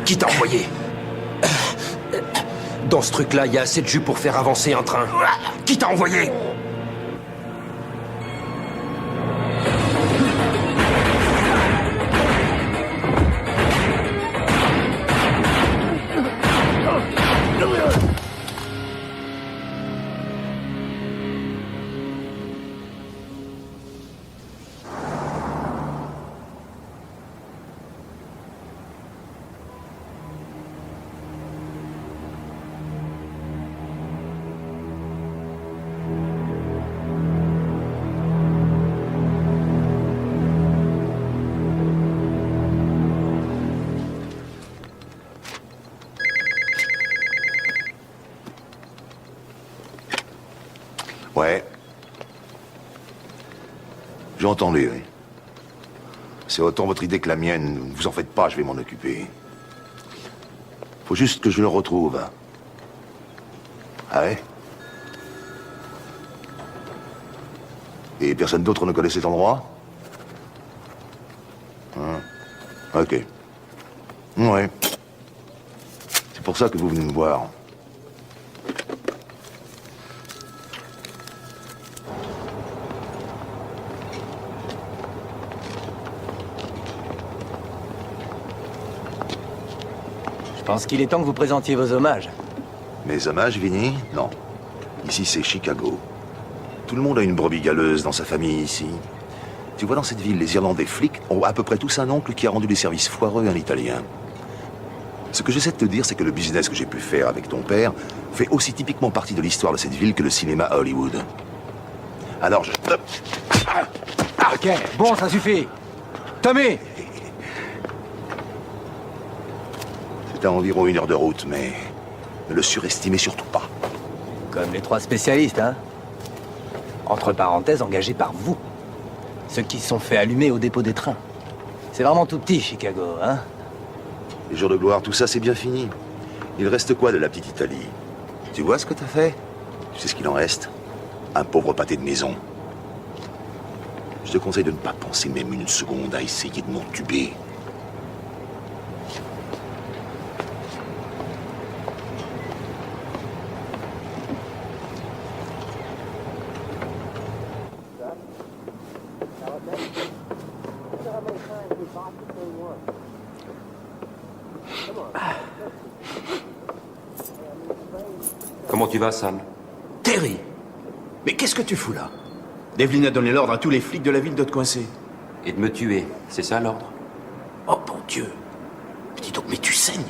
Speaker 3: Qui t'a envoyé? Dans ce truc-là, il y a assez de jus pour faire avancer un train. Qui t'a envoyé?
Speaker 9: Ouais. J'ai entendu, oui. C'est autant votre idée que la mienne. Ne vous en faites pas, je vais m'en occuper. Faut juste que je le retrouve. Ah ouais? Et personne d'autre ne connaît cet endroit? Ok. Ouais. C'est pour ça que vous venez me voir.
Speaker 5: Je pense qu'il est temps que vous présentiez vos hommages.
Speaker 9: Mes hommages, Vinny? Non. Ici, c'est Chicago. Tout le monde a une brebis galeuse dans sa famille ici. Tu vois, dans cette ville, les Irlandais flics ont à peu près tous un oncle qui a rendu des services foireux à un Italien. Ce que j'essaie de te dire, c'est que le business que j'ai pu faire avec ton père fait aussi typiquement partie de l'histoire de cette ville que le cinéma à Hollywood. Alors je...
Speaker 5: Ok, bon, ça suffit. Tommy!
Speaker 9: C'est à environ 1 heure de route, mais ne le surestimez surtout pas.
Speaker 5: Comme les 3 spécialistes, hein? Entre parenthèses, engagés par vous. Ceux qui se sont fait allumer au dépôt des trains. C'est vraiment tout petit, Chicago, hein?
Speaker 9: Les jours de gloire, tout ça, c'est bien fini. Il reste quoi de la petite Italie? Tu vois ce que t'as fait? Tu sais ce qu'il en reste? Un pauvre pâté de maison. Je te conseille de ne pas penser même une seconde à essayer de m'entuber.
Speaker 3: Comment tu vas, Sam?
Speaker 2: Terry! Mais qu'est-ce que tu fous là? Devlin a donné l'ordre à tous les flics de la ville de te coincer.
Speaker 3: Et de me tuer, c'est ça l'ordre?
Speaker 2: Oh bon Dieu! Dis donc, mais tu saignes!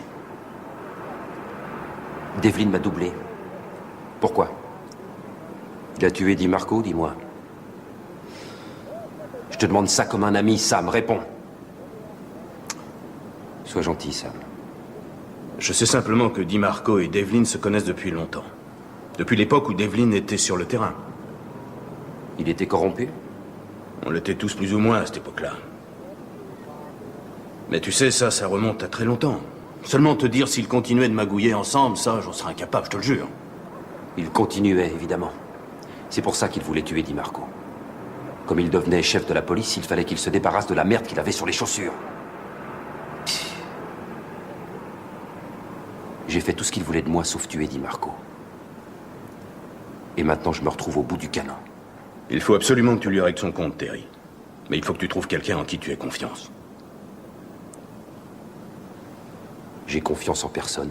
Speaker 3: Devlin m'a doublé. Pourquoi? Il a tué Di Marco, dis-moi. Je te demande ça comme un ami, Sam, réponds. Sois gentil, Sam.
Speaker 2: Je sais simplement que Di Marco et Devlin se connaissent depuis longtemps. Depuis l'époque où Devlin était sur le terrain.
Speaker 3: Il était corrompu?
Speaker 2: On l'était tous plus ou moins à cette époque-là. Mais tu sais, ça remonte à très longtemps. Seulement te dire s'ils continuaient de magouiller ensemble, ça, j'en serais incapable, je te le jure.
Speaker 3: Il continuait, évidemment. C'est pour ça qu'il voulait tuer Di Marco. Comme il devenait chef de la police, il fallait qu'il se débarrasse de la merde qu'il avait sur les chaussures. J'ai fait tout ce qu'il voulait de moi, sauf tuer Di Marco. Et maintenant, je me retrouve au bout du canon.
Speaker 2: Il faut absolument que tu lui règles son compte, Terry. Mais il faut que tu trouves quelqu'un en qui tu aies confiance.
Speaker 3: J'ai confiance en personne.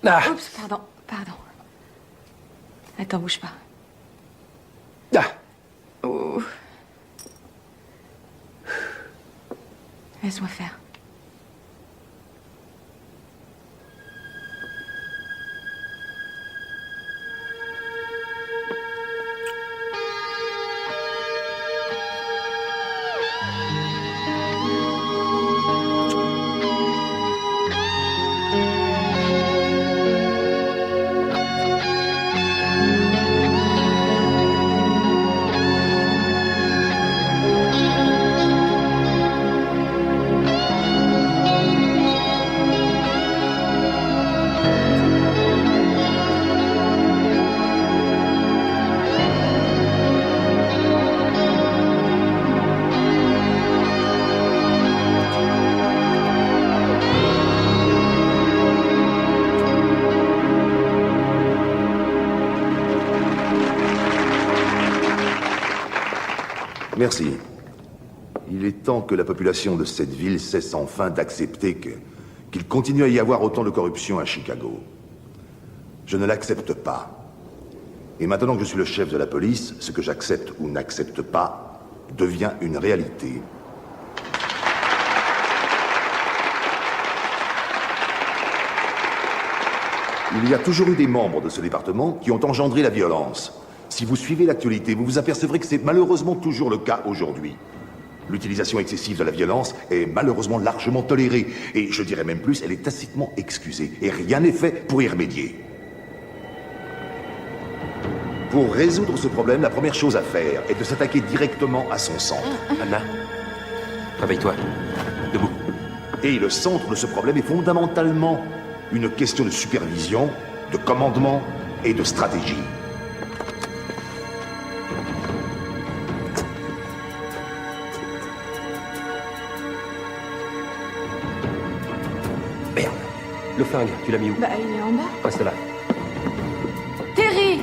Speaker 14: Ah. Oups, pardon. Attends, bouge pas. Oh. Laisse-moi faire.
Speaker 9: Merci. Il est temps que la population de cette ville cesse enfin d'accepter qu'il continue à y avoir autant de corruption à Chicago. Je ne l'accepte pas. Et maintenant que je suis le chef de la police, ce que j'accepte ou n'accepte pas devient une réalité. Il y a toujours eu des membres de ce département qui ont engendré la violence. Si vous suivez l'actualité, vous vous apercevrez que c'est malheureusement toujours le cas aujourd'hui. L'utilisation excessive de la violence est malheureusement largement tolérée. Et je dirais même plus, elle est tacitement excusée. Et rien n'est fait pour y remédier. Pour résoudre ce problème, la première chose à faire est de s'attaquer directement à son centre.
Speaker 3: Anna, réveille-toi. Debout.
Speaker 9: Et le centre de ce problème est fondamentalement une question de supervision, de commandement et de stratégie.
Speaker 3: Merde. Le flingue, tu l'as mis où?
Speaker 14: Bah, il est en bas.
Speaker 3: Reste là.
Speaker 14: Terry!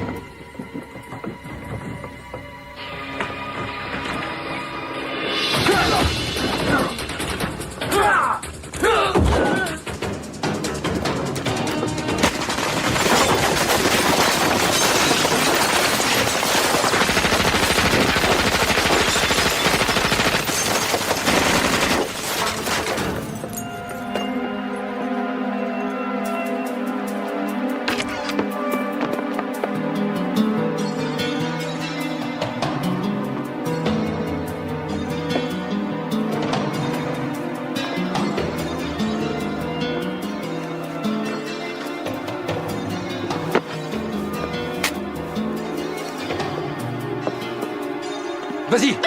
Speaker 3: Vas-y!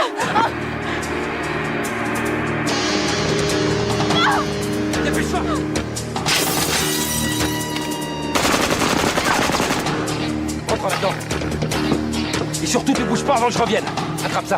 Speaker 3: Dépêche-toi! Rentre là-dedans. Et surtout, ne bouge pas avant que je revienne. Attrape ça.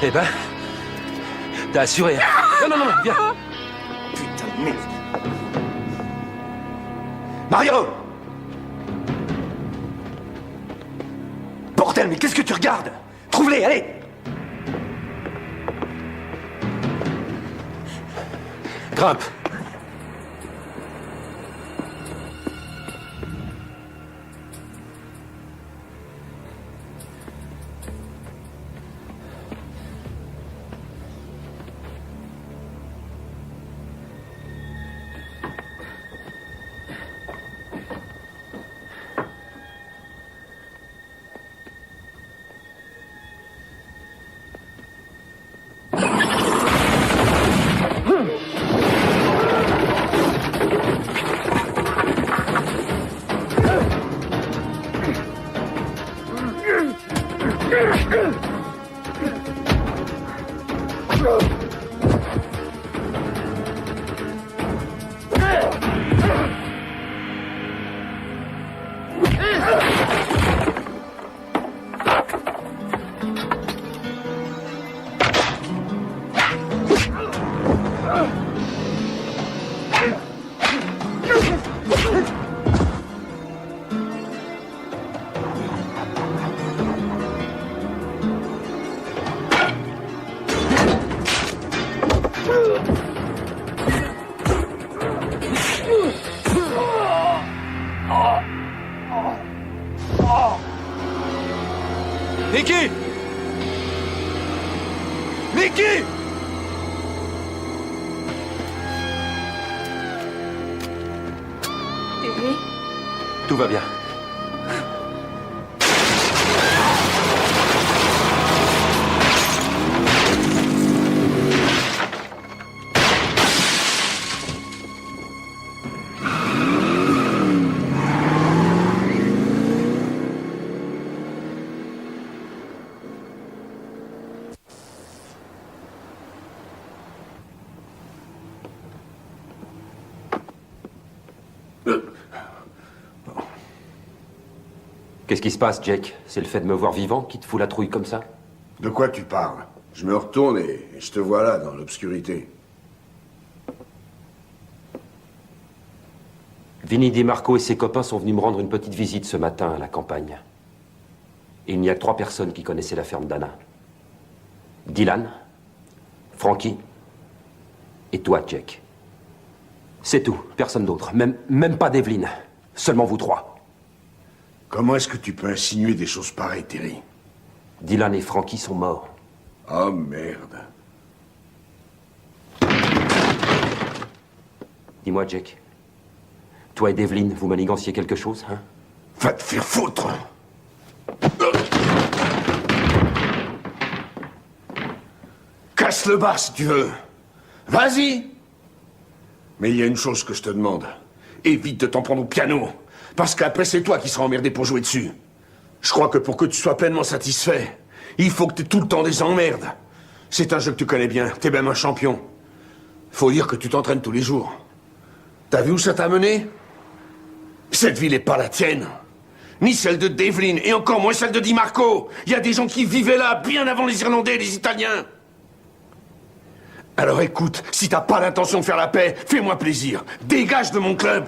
Speaker 3: Eh ben, t'as assuré. Non, non, non, viens. Putain de merde. Mario! Bordel, mais qu'est-ce que tu regardes? Trouve-les, allez! Grimpe. Mickey! Mickey!
Speaker 14: Terry?
Speaker 3: Tout va bien. Qu'est-ce qui se passe, Jake? C'est le fait de me voir vivant qui te fout la trouille comme ça?
Speaker 12: De quoi tu parles? Je me retourne et je te vois là, dans l'obscurité.
Speaker 3: Vinny DiMarco et ses copains sont venus me rendre une petite visite ce matin à la campagne. Et il n'y a que 3 personnes qui connaissaient la ferme d'Anna. Dylan, Frankie et toi, Jack. C'est tout, personne d'autre. Même pas Devlin. Seulement vous 3.
Speaker 12: Comment est-ce que tu peux insinuer des choses pareilles, Terry?
Speaker 3: Dylan et Frankie sont morts.
Speaker 12: Oh, merde.
Speaker 3: Dis-moi, Jack. Toi et Devlin, vous maniganciez quelque chose, hein?
Speaker 12: Va te faire foutre! Casse le bar si tu veux. Vas-y! Mais il y a une chose que je te demande. Évite de t'en prendre au piano. Parce qu'après, c'est toi qui seras emmerdé pour jouer dessus. Je crois que pour que tu sois pleinement satisfait, il faut que tu aies tout le temps des emmerdes. C'est un jeu que tu connais bien. T'es même un champion. Faut dire que tu t'entraînes tous les jours. T'as vu où ça t'a mené? Cette ville n'est pas la tienne. Ni celle de Devlin, et encore moins celle de DiMarco. Il y a des gens qui vivaient là bien avant les Irlandais et les Italiens. Alors écoute, si t'as pas l'intention de faire la paix, fais-moi plaisir. Dégage de mon club.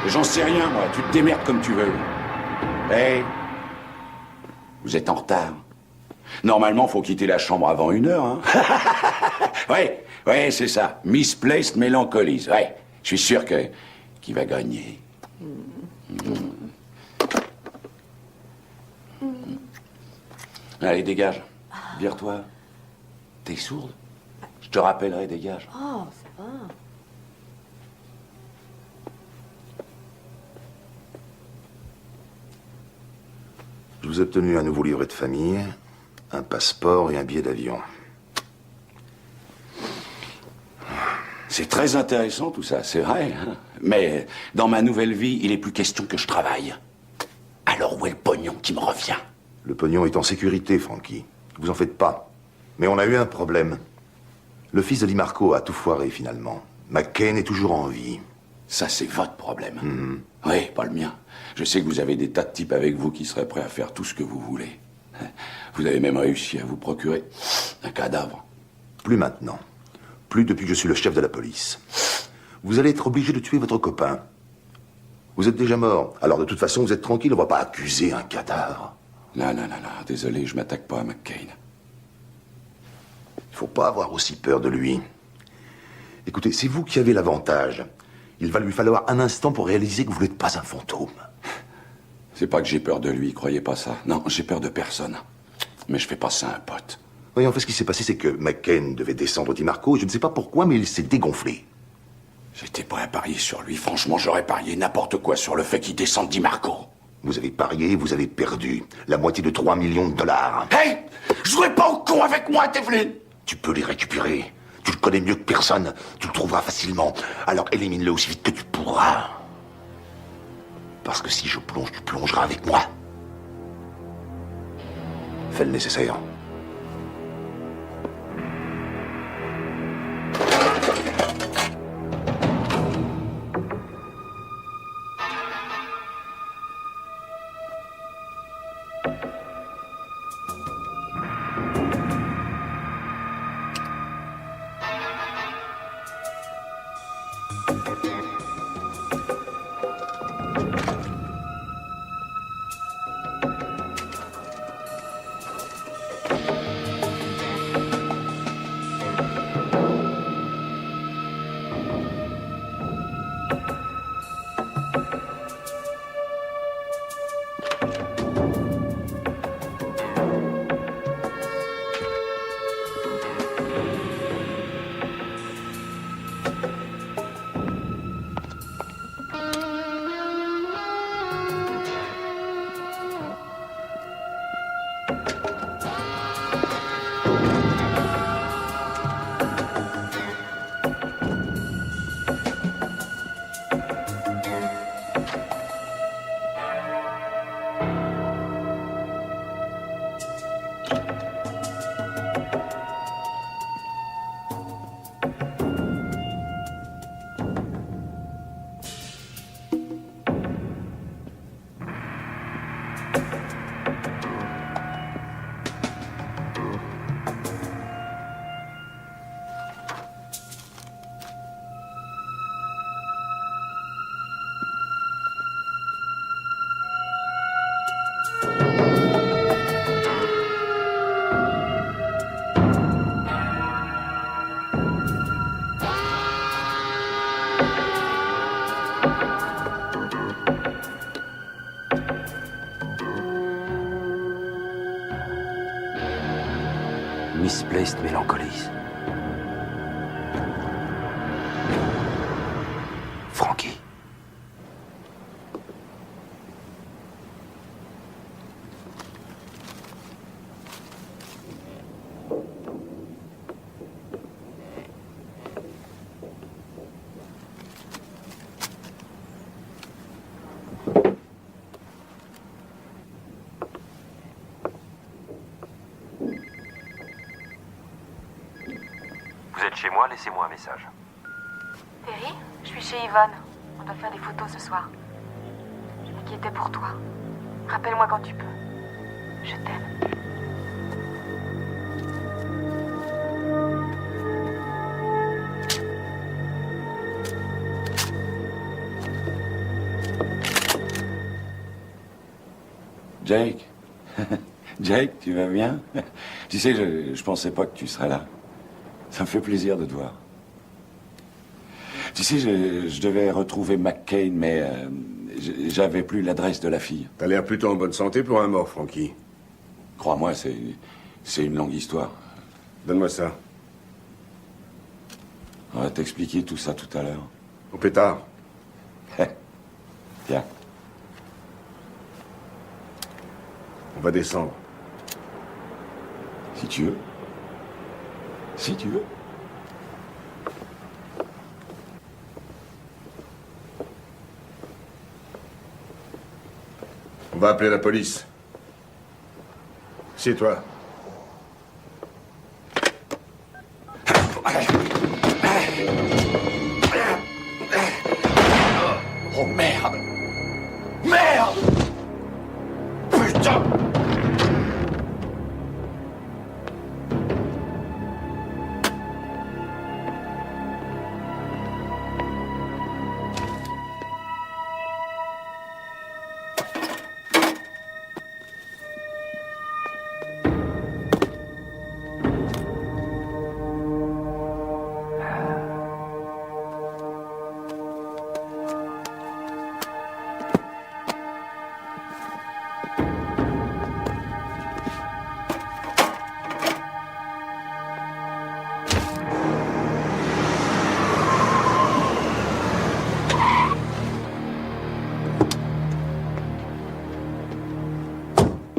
Speaker 7: J'en sais rien, moi. Tu te démerdes comme tu veux. Hey, vous êtes en retard. Normalement, faut quitter la chambre avant 1 heure, hein. Ouais, c'est ça. Misplaced Melancholies. Ouais, je suis sûr qu'il va gagner. Allez, dégage. Vire-toi. T'es sourde? Je te rappellerai, dégage.
Speaker 17: Oh, ça va.
Speaker 9: Je vous ai obtenu un nouveau livret de famille, un passeport et un billet d'avion.
Speaker 7: C'est très intéressant tout ça, c'est vrai. Hein. Mais dans ma nouvelle vie, il est plus question que je travaille. Alors où est le pognon qui me revient?
Speaker 9: Le pognon est en sécurité, Frankie. Vous en faites pas. Mais on a eu un problème. Le fils de DiMarco a tout foiré, finalement. McCain est toujours en vie.
Speaker 7: Ça, c'est votre problème. Oui, pas le mien. Je sais que vous avez des tas de types avec vous qui seraient prêts à faire tout ce que vous voulez. Vous avez même réussi à vous procurer un cadavre.
Speaker 9: Plus maintenant. Plus depuis que je suis le chef de la police. Vous allez être obligé de tuer votre copain. Vous êtes déjà mort. Alors de toute façon, vous êtes tranquille, on va pas accuser un cadavre.
Speaker 7: Non, désolé, je m'attaque pas à McCain.
Speaker 9: Il faut pas avoir aussi peur de lui. Écoutez, c'est vous qui avez l'avantage. Il va lui falloir un instant pour réaliser que vous n'êtes pas un fantôme.
Speaker 7: C'est pas que j'ai peur de lui, croyez pas ça. Non, j'ai peur de personne. Mais je fais pas ça à un pote.
Speaker 9: Oui, en fait, ce qui s'est passé, c'est que McCain devait descendre DiMarco, et je ne sais pas pourquoi, mais il s'est dégonflé.
Speaker 7: J'étais prêt à parier sur lui. Franchement, j'aurais parié n'importe quoi sur le fait qu'il descende DiMarco.
Speaker 9: Vous avez parié, vous avez perdu. La moitié de 3 millions de dollars.
Speaker 7: Hey! Jouez pas au con avec moi, Devlin!
Speaker 9: Tu peux les récupérer. Tu le connais mieux que personne. Tu le trouveras facilement. Alors élimine-le aussi vite que tu pourras. Parce que si je plonge, tu plongeras avec moi. Fais le nécessaire.
Speaker 3: Misplaced Melancholies. Frankie.
Speaker 18: Vous êtes chez moi, laissez-moi un message.
Speaker 14: Terry, je suis chez Yvonne. On doit faire des photos ce soir. Je m'inquiétais pour toi. Rappelle-moi quand tu peux. Je t'aime.
Speaker 7: Jake? Jake, tu vas bien? Tu sais, je pensais pas que tu serais là. Ça me fait plaisir de te voir. Tu sais, je devais retrouver McCain, mais j'avais plus l'adresse de la fille.
Speaker 12: T'as l'air plutôt en bonne santé pour un mort, Frankie.
Speaker 7: Crois-moi, c'est une longue histoire.
Speaker 12: Donne-moi ça.
Speaker 7: On va t'expliquer tout ça tout à l'heure.
Speaker 12: Au pétard.
Speaker 7: Tiens.
Speaker 12: On va descendre.
Speaker 7: Si tu veux. Si tu veux.
Speaker 12: On va appeler la police. C'est toi.
Speaker 7: Oh merde! Merde! Putain!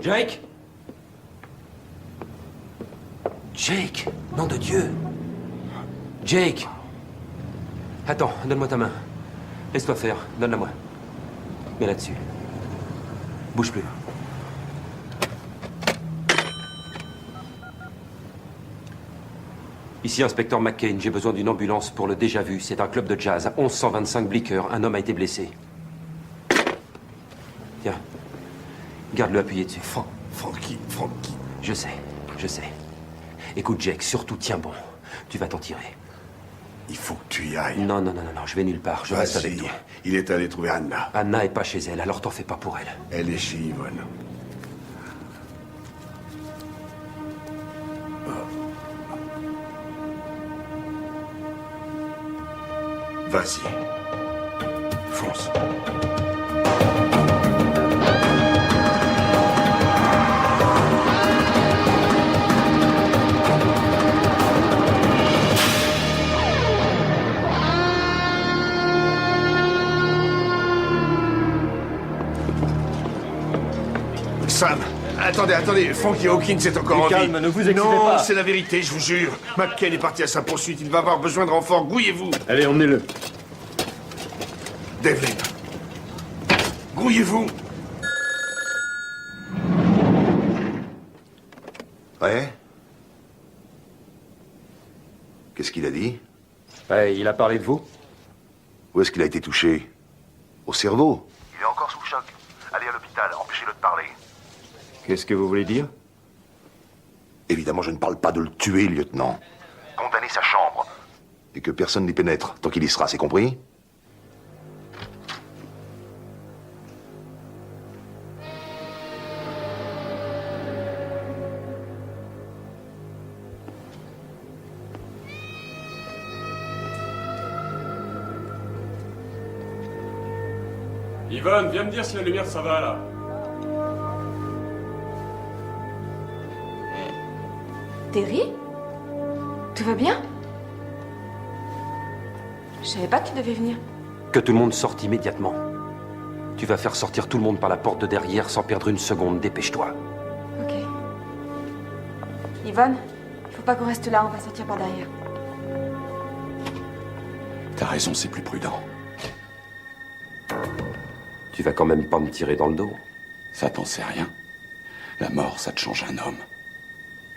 Speaker 3: Jake? Jake, nom de Dieu. Jake. Attends, donne-moi ta main. Laisse-toi faire, donne-la-moi. Mets là-dessus. Bouge plus. Ici, inspecteur McCain, j'ai besoin d'une ambulance pour le déjà-vu. C'est un club de jazz, 1125 Bleecker. Un homme a été blessé. Tiens, garde-le appuyé dessus.
Speaker 12: Frankie.
Speaker 3: Je sais. Écoute, Jake, surtout tiens bon. Tu vas t'en tirer.
Speaker 12: Il faut que tu y ailles.
Speaker 3: Non, je vais nulle part. Je reste avec toi.
Speaker 12: Il est allé trouver Anna.
Speaker 3: Anna est pas chez elle, alors t'en fais pas pour elle.
Speaker 12: Elle est chez Yvonne. Vas-y. Fonce. Sam, attendez, Frankie Hawkins est encore en vie.
Speaker 6: Calme, ne vous excitez
Speaker 12: non,
Speaker 6: pas.
Speaker 12: c'est la vérité, je vous jure. McCain est parti à sa poursuite, il va avoir besoin de renfort. Grouillez-vous.
Speaker 13: Allez, emmenez-le.
Speaker 12: Devlin. Grouillez-vous.
Speaker 9: Ouais? Qu'est-ce qu'il a dit?
Speaker 6: Ouais, il a parlé de vous.
Speaker 9: Où est-ce qu'il a été touché? Au cerveau?
Speaker 16: Il est encore sous le choc. Allez à l'hôpital, empêchez-le de parler.
Speaker 6: Qu'est-ce que vous voulez dire?
Speaker 9: Évidemment, je ne parle pas de le tuer, lieutenant.
Speaker 16: Condamnez sa chambre.
Speaker 9: Et que personne n'y pénètre, tant qu'il y sera, c'est compris?
Speaker 13: Yvonne, viens me dire si la lumière ça va là.
Speaker 14: Terry? Tout va bien? Je savais pas que tu devais venir.
Speaker 3: Que tout le monde sorte immédiatement. Tu vas faire sortir tout le monde par la porte de derrière sans perdre une seconde. Dépêche-toi.
Speaker 14: Ok. Yvonne, il faut pas qu'on reste là, on va sortir par derrière.
Speaker 7: T'as raison, c'est plus prudent.
Speaker 3: Tu vas quand même pas me tirer dans le dos.
Speaker 7: Ça t'en sait rien. La mort, ça te change un homme.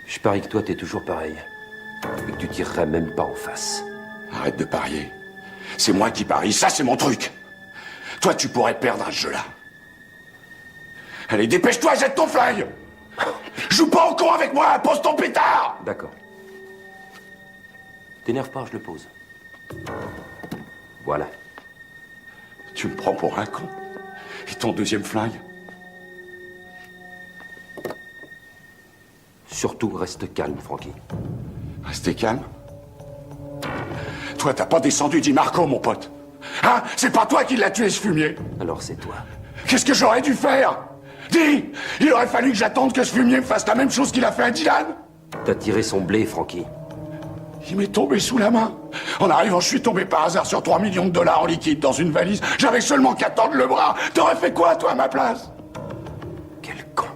Speaker 3: Je parie que toi, t'es toujours pareil. Et que tu tirerais même pas en face.
Speaker 7: Arrête de parier. C'est moi qui parie, ça c'est mon truc. Toi, tu pourrais perdre à ce jeu-là. Allez, dépêche-toi, jette ton flingue. Joue pas au con avec moi, pose ton pétard.
Speaker 3: D'accord. T'énerve pas, je le pose. Voilà.
Speaker 7: Tu me prends pour un con. Et ton deuxième flingue?
Speaker 3: Surtout, reste calme, Frankie.
Speaker 7: Restez calme. Toi, t'as pas descendu Di Marco, mon pote. Hein? C'est pas toi qui l'as tué, ce fumier.
Speaker 3: Alors c'est toi.
Speaker 7: Qu'est-ce que j'aurais dû faire? Dis! Il aurait fallu que j'attende que ce fumier me fasse la même chose qu'il a fait à Dylan.
Speaker 3: T'as tiré son blé, Frankie.
Speaker 7: Il m'est tombé sous la main. En arrivant, je suis tombé par hasard sur 3 millions de dollars en liquide dans une valise. J'avais seulement qu'à tendre le bras. T'aurais fait quoi, toi, à ma place?
Speaker 3: Quel con.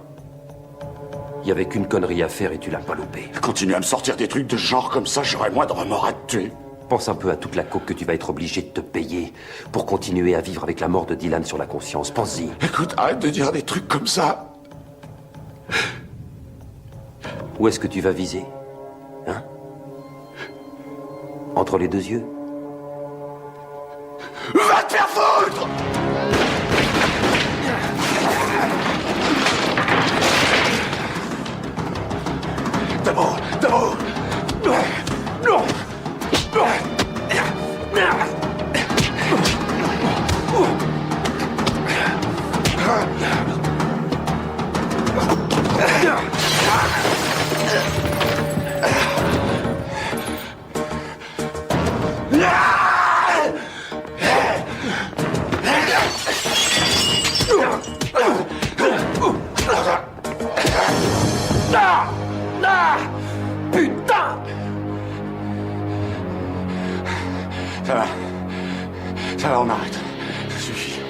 Speaker 3: Il y avait qu'une connerie à faire et tu l'as pas loupé.
Speaker 7: Continue à me sortir des trucs de ce genre comme ça, j'aurais moins de remords à te tuer.
Speaker 3: Pense un peu à toute la coke que tu vas être obligé de te payer pour continuer à vivre avec la mort de Dylan sur la conscience. Pense-y.
Speaker 7: Écoute, arrête de dire des trucs comme ça.
Speaker 3: Où est-ce que tu vas viser? Hein? Entre les deux yeux?
Speaker 7: Va te faire foutre! D'abord. Non! Putain! Ça va, on arrête. Ça suffit.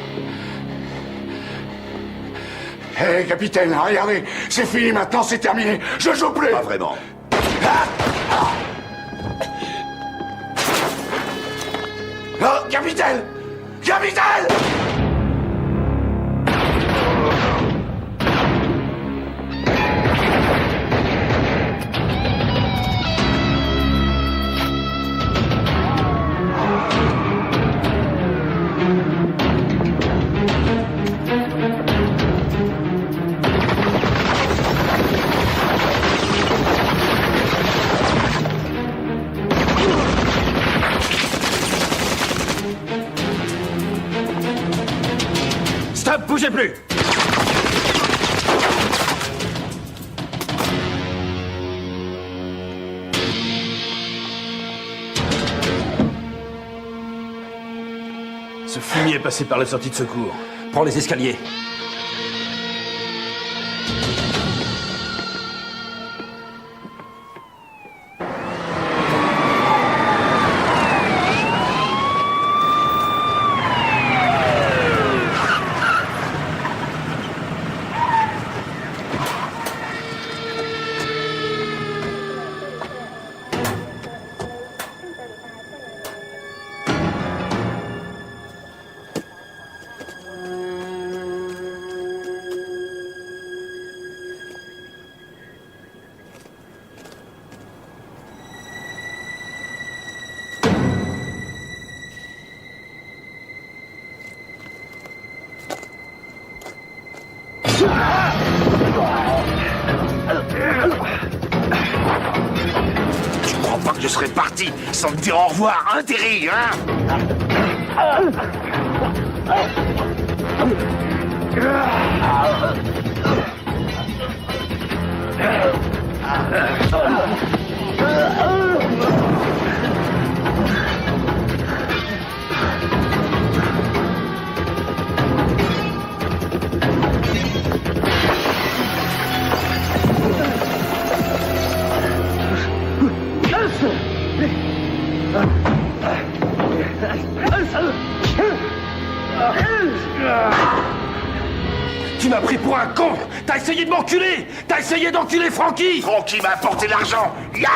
Speaker 12: Hé, capitaine, regardez, c'est fini maintenant, c'est terminé. Je joue plus.
Speaker 9: Pas vraiment.
Speaker 12: Oh, capitaine! Capitaine!
Speaker 6: Stop, bougez plus!
Speaker 2: Ce fumier est passé par la sortie de secours.
Speaker 3: Prends les escaliers.
Speaker 12: Tu crois pas que je serais parti sans te dire au revoir, hein, Terry, hein?
Speaker 3: Tu m'as pris pour un con! T'as essayé de m'enculer! T'as essayé d'enculer Frankie!
Speaker 12: Frankie m'a apporté l'argent! Ya!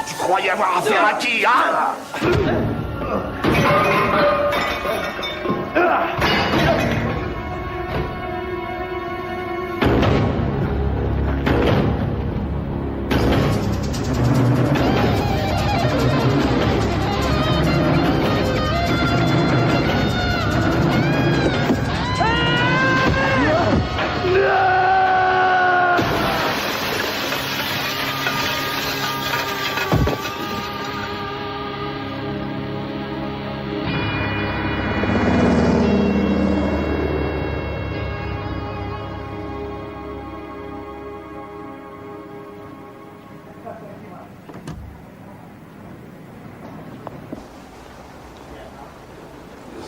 Speaker 12: Tu croyais avoir affaire à qui, hein?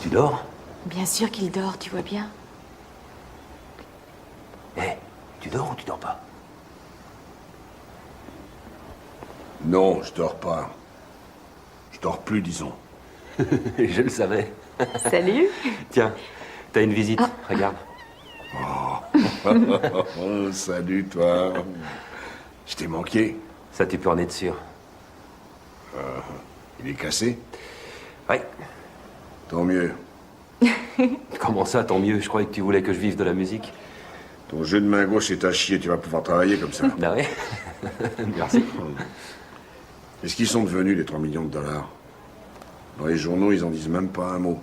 Speaker 3: Tu dors?
Speaker 14: Bien sûr qu'il dort, tu vois bien.
Speaker 3: Hé, tu dors ou tu dors pas?
Speaker 12: Non, je dors pas. Je dors plus, disons.
Speaker 3: Je le savais.
Speaker 14: Salut.
Speaker 3: Tiens, t'as une visite, regarde.
Speaker 12: Oh, salut, toi. Je t'ai manqué.
Speaker 3: Ça, tu peux en être sûr.
Speaker 12: Il est cassé?
Speaker 3: Oui.
Speaker 12: Tant mieux.
Speaker 3: Comment ça, tant mieux? Je croyais que tu voulais que je vive de la musique.
Speaker 12: Ton jeu de main gauche est à chier, tu vas pouvoir travailler comme ça.
Speaker 3: Ah ouais. Merci.
Speaker 12: Qu'est-ce qu'ils sont devenus, les 3 millions de dollars? Dans les journaux, ils en disent même pas un mot.